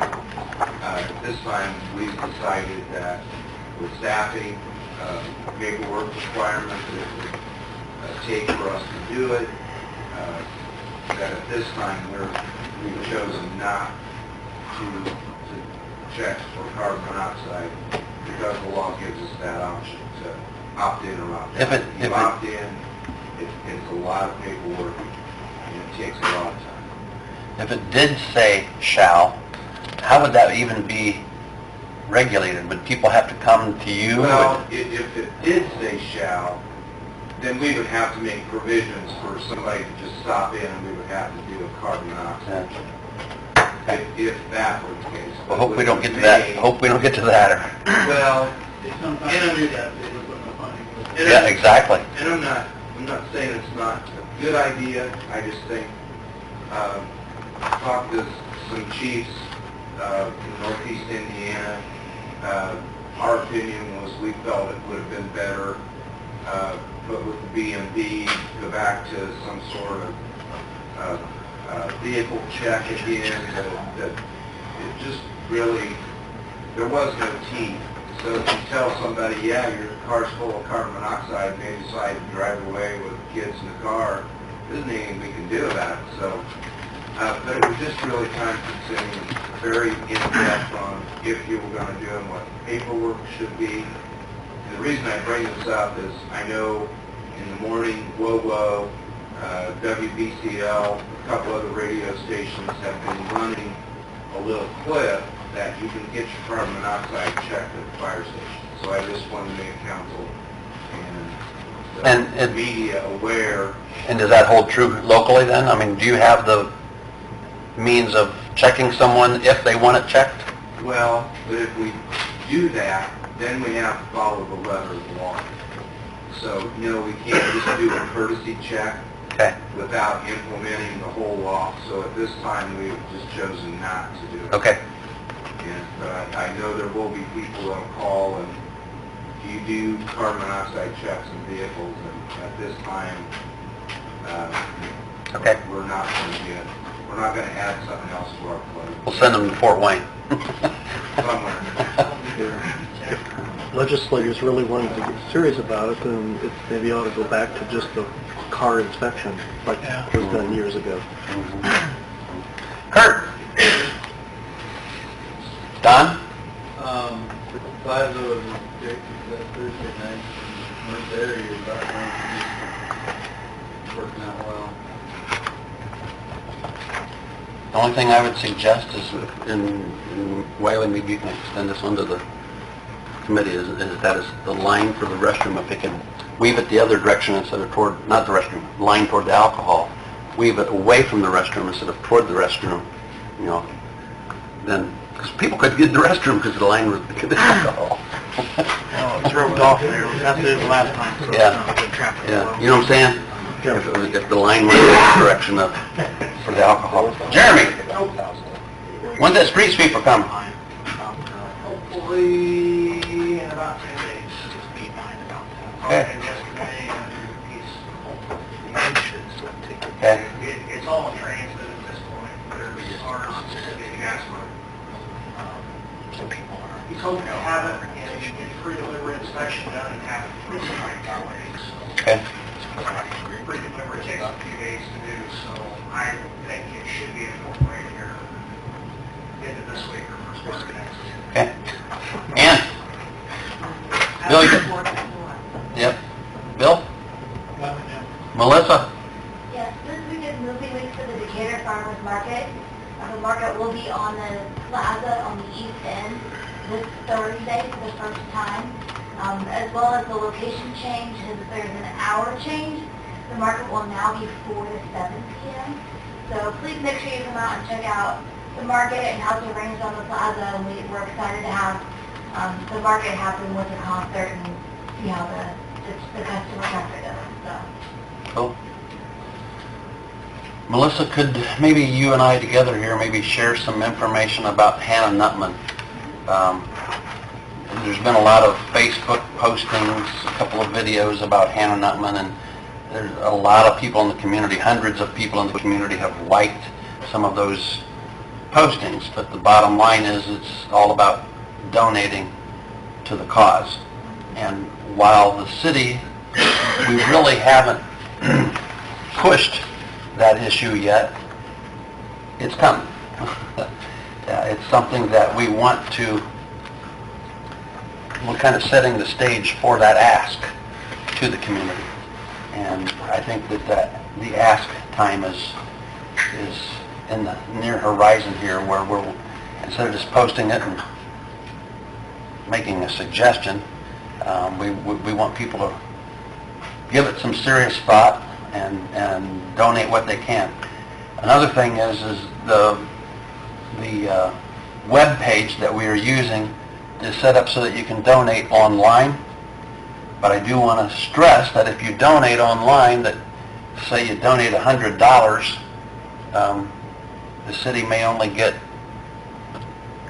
At this time, we've decided that with staffing, paperwork requirements that it would take for us to do it, that at this time we've chosen not to check for carbon monoxide because the law gives us that option to opt in or opt out. If you opt in, it's a lot of paperwork and it takes a lot of time. If it did say shall, how would that even be regulated? Would people have to come to you? Well, if it did say shall, then we would have to make provisions for somebody to just stop in, and we would have to do a carbon monoxide check. If that were the case. Well, hope we don't get to that. Hope we don't get to that. Well, Yeah, exactly. And I'm not saying it's not a good idea. I just think talked to some chiefs in Northeast Indiana. Our opinion was we felt it would have been better, but with the BMV, go back to some sort of vehicle check again. That it just really, there was no teeth. So if you tell somebody, yeah, your car's full of carbon monoxide, and they decide to drive away with kids in the car, there isn't anything we can do about it. So, but it was just really time-consuming, very in-depth on if you were going to do and what paperwork should be. And the reason I bring this up is I know in the morning, WOWO, WBCL, a couple other radio stations have been running a little clip that you can get your carbon monoxide checked at the fire station. So I just wanted to make council and the media aware. And does that hold true locally then? I mean, do you have the means of checking someone if they want it checked? Well, but if we do that, then we have to follow the letter of the law. So, we can't just do a courtesy check without implementing the whole law. So at this time, we've just chosen not to do it. Okay. But I know there will be people that'll call, and you do carbon monoxide checks in vehicles, and at this time, we're not going to add something else to our plate. We'll send them to Fort Wayne. Somewhere. If legislators really wanted to get serious about it, then it maybe ought to go back to just the car inspection, like was done years ago. Kurt? Don? Five of them that Thursday night in this area is working out well. The only thing I would suggest is in Wyoming, maybe you can extend this onto the committee, is the line for the restroom, if they can weave it the other direction instead of toward, not the restroom, line toward the alcohol, weave it away from the restroom instead of toward the restroom, then, because people couldn't get in the restroom because the line was the alcohol. Oh, it's roped off there. That's it the last time. So Yeah. it's not good traffic Yeah, flow. you know what I'm saying? If the line went in the direction of, for the alcohol. Jeremy, when's that street sweeper coming? Hopefully in about 10 days. Just be behind about that. Okay. And yesterday, he's anxious to take it. Okay. It's all in transit at this point. There's ours specific gas work. Some people are. He's hoping to have it and pre-delivery inspection done and have it pretty right that way. Okay. Pre-delivery takes a few days to do, so I think it should be incorporated here into this week or first week of next week. Okay. Ann? Decatur Farmers Market. The market will be on the plaza on the east end this Thursday for the first time, as well as the location change. There's an hour change. The market will now be 4 to 7 p.m. So please make sure you come out and check out the market and how it's arranged on the plaza. And we're excited to have the market happen with the concert and see how the customer traffic goes. So. Cool. Melissa, could maybe you and I together here maybe share some information about Hannah Nutman? There's been a lot of Facebook postings, a couple of videos about Hannah Nutman, and there's a lot of people in the community, hundreds of people in the community have liked some of those postings, but the bottom line is it's all about donating to the cause. And while the city, we really haven't pushed that issue yet, it's coming. It's something that we want to, we're kind of setting the stage for that ask to the community. And I think that the ask time is in the near horizon here, where we're, instead of just posting it and making a suggestion, we want people to give it some serious thought and donate what they can. Another thing is the web page that we are using is set up so that you can donate online. But I do want to stress that if you donate online, that say you donate $100, the city may only get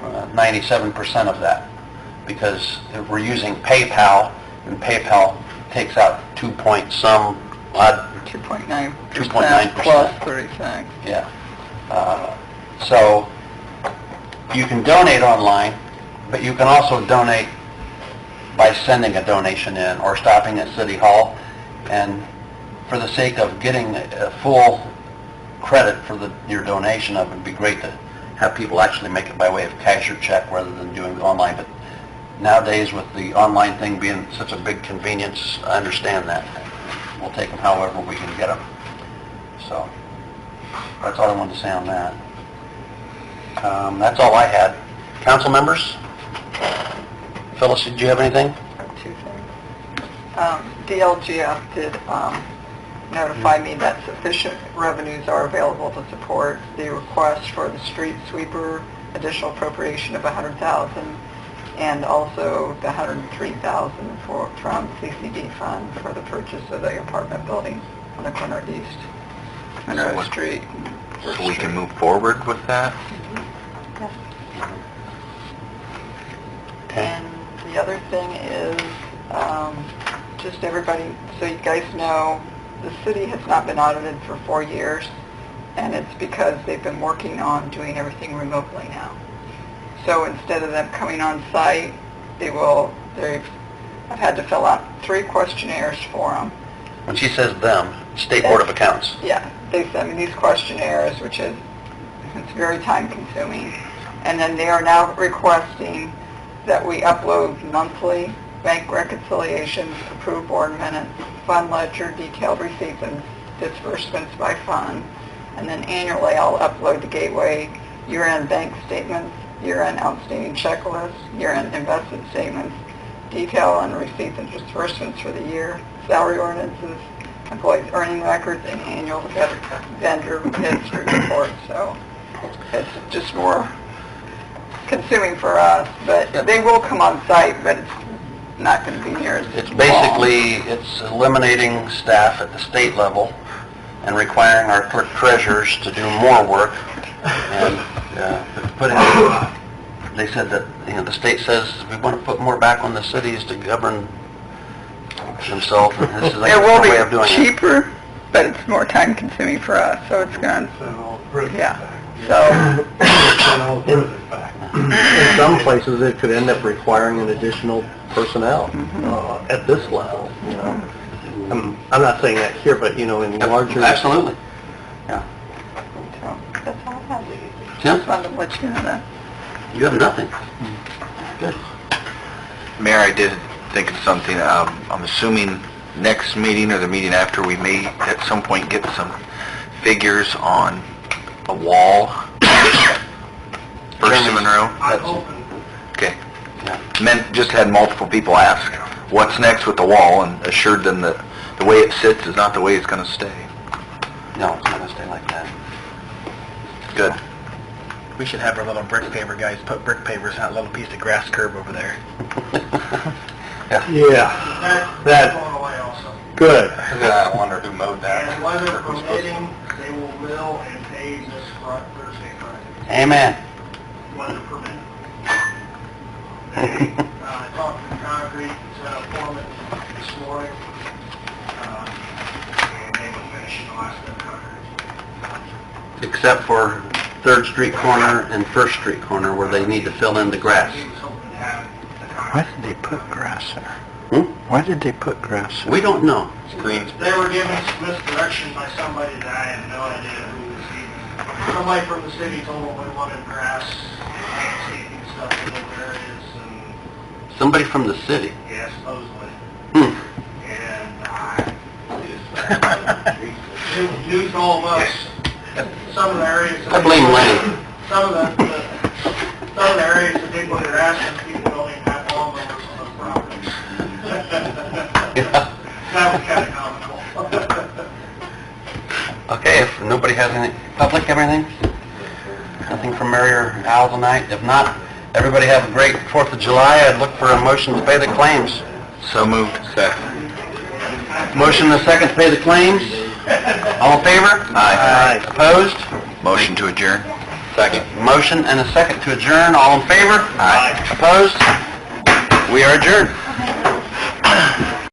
97% of that, because if we're using PayPal, and PayPal takes out 2.9% plus 30 cents. Yeah. So you can donate online, but you can also donate by sending a donation in or stopping at City Hall. And for the sake of getting a full credit for your donation, it would be great to have people actually make it by way of cash or check rather than doing it online. But nowadays, with the online thing being such a big convenience, I understand that. We'll take them however we can get them. So that's all I wanted to say on that. That's all I had. Council members? Phyllis, did you have anything? Two things. DLGF did notify me that sufficient revenues are available to support the request for the street sweeper additional appropriation of $100,000 and also the $103,000 from CCD fund for the purchase of the apartment building on the corner of East Monroe Street. So we can move forward with that? Yes. And the other thing is, just everybody, so you guys know, the city has not been audited for 4 years, and it's because they've been working on doing everything remotely now. So instead of them coming on site, I've had to fill out 3 questionnaires for them. When she says them, State Board of Accounts. Yeah, they sent me these questionnaires, which is, it's very time consuming. And then they are now requesting that we upload monthly bank reconciliations, approved board minutes, fund ledger, detailed receipts and disbursements by fund. And then annually I'll upload the Gateway year-end bank statements, year-end outstanding checklist, year-end investment statements, detail on receipts and disbursements for the year, salary ordinances, employees' earning records, and annual vendor history report. So it's just more consuming for us, but they will come on site, but it's not going to be near as It's basically, it's eliminating staff at the state level and requiring our clerk treasurers to do more work. And they said that, the state says we want to put more back on the cities to govern themselves. And this is like it will a way of doing be cheaper, but it's more time consuming for us, so it's going to, yeah. So, in some places, it could end up requiring an additional personnel at this level. I'm not saying that here, but in larger. Absolutely. Yeah. so that's all I have. Tim? Just wanted to let you know that. You have nothing. Good. Mayor, I did think of something. I'm assuming next meeting or the meeting after, we may at some point get some figures on a wall? First in Monroe? I'm hoping, Okay. Men just had multiple people ask, what's next with the wall, and assured them that the way it sits is not the way it's gonna stay. No, it's not gonna stay like that. Good. We should have our little brick paver guys put brick pavers on that little piece of grass curb over there. Yeah, that's that, going away also. good. I wonder who mowed that. And weather permitting, they will mill and pave this Thursday, Friday, Amen. weather permitting. They, I talked to the concrete foreman this morning, and they will finish the last bit of concrete. Except for 3rd Street corner and 1st Street corner where they need to fill in the grass. He was hoping to have the Why concrete. did they put grass there? Hmm? Why did they put grass there? We don't know. Green. They were given some misdirection by somebody that I have no idea who was even. Somebody from the city told them we wanted grass, landscaping stuff in those areas, and Somebody from the city. yeah, supposedly. Hmm. And it was news to all of us. Some of the areas. I blame Lenny. Some of the areas that they put grass in, people don't even have lawnmowers on those properties. That was kind of comical. Okay, if nobody has anything, public, everything? Nothing from Mary or Al tonight? If not, everybody have a great 4th of July. I'd look for a motion to pay the claims. So moved. Motion and a second to pay the claims. All in favor? Aye. Opposed? Motion to adjourn. Second. Motion and a second to adjourn. All in favor? Aye. Opposed? We are adjourned.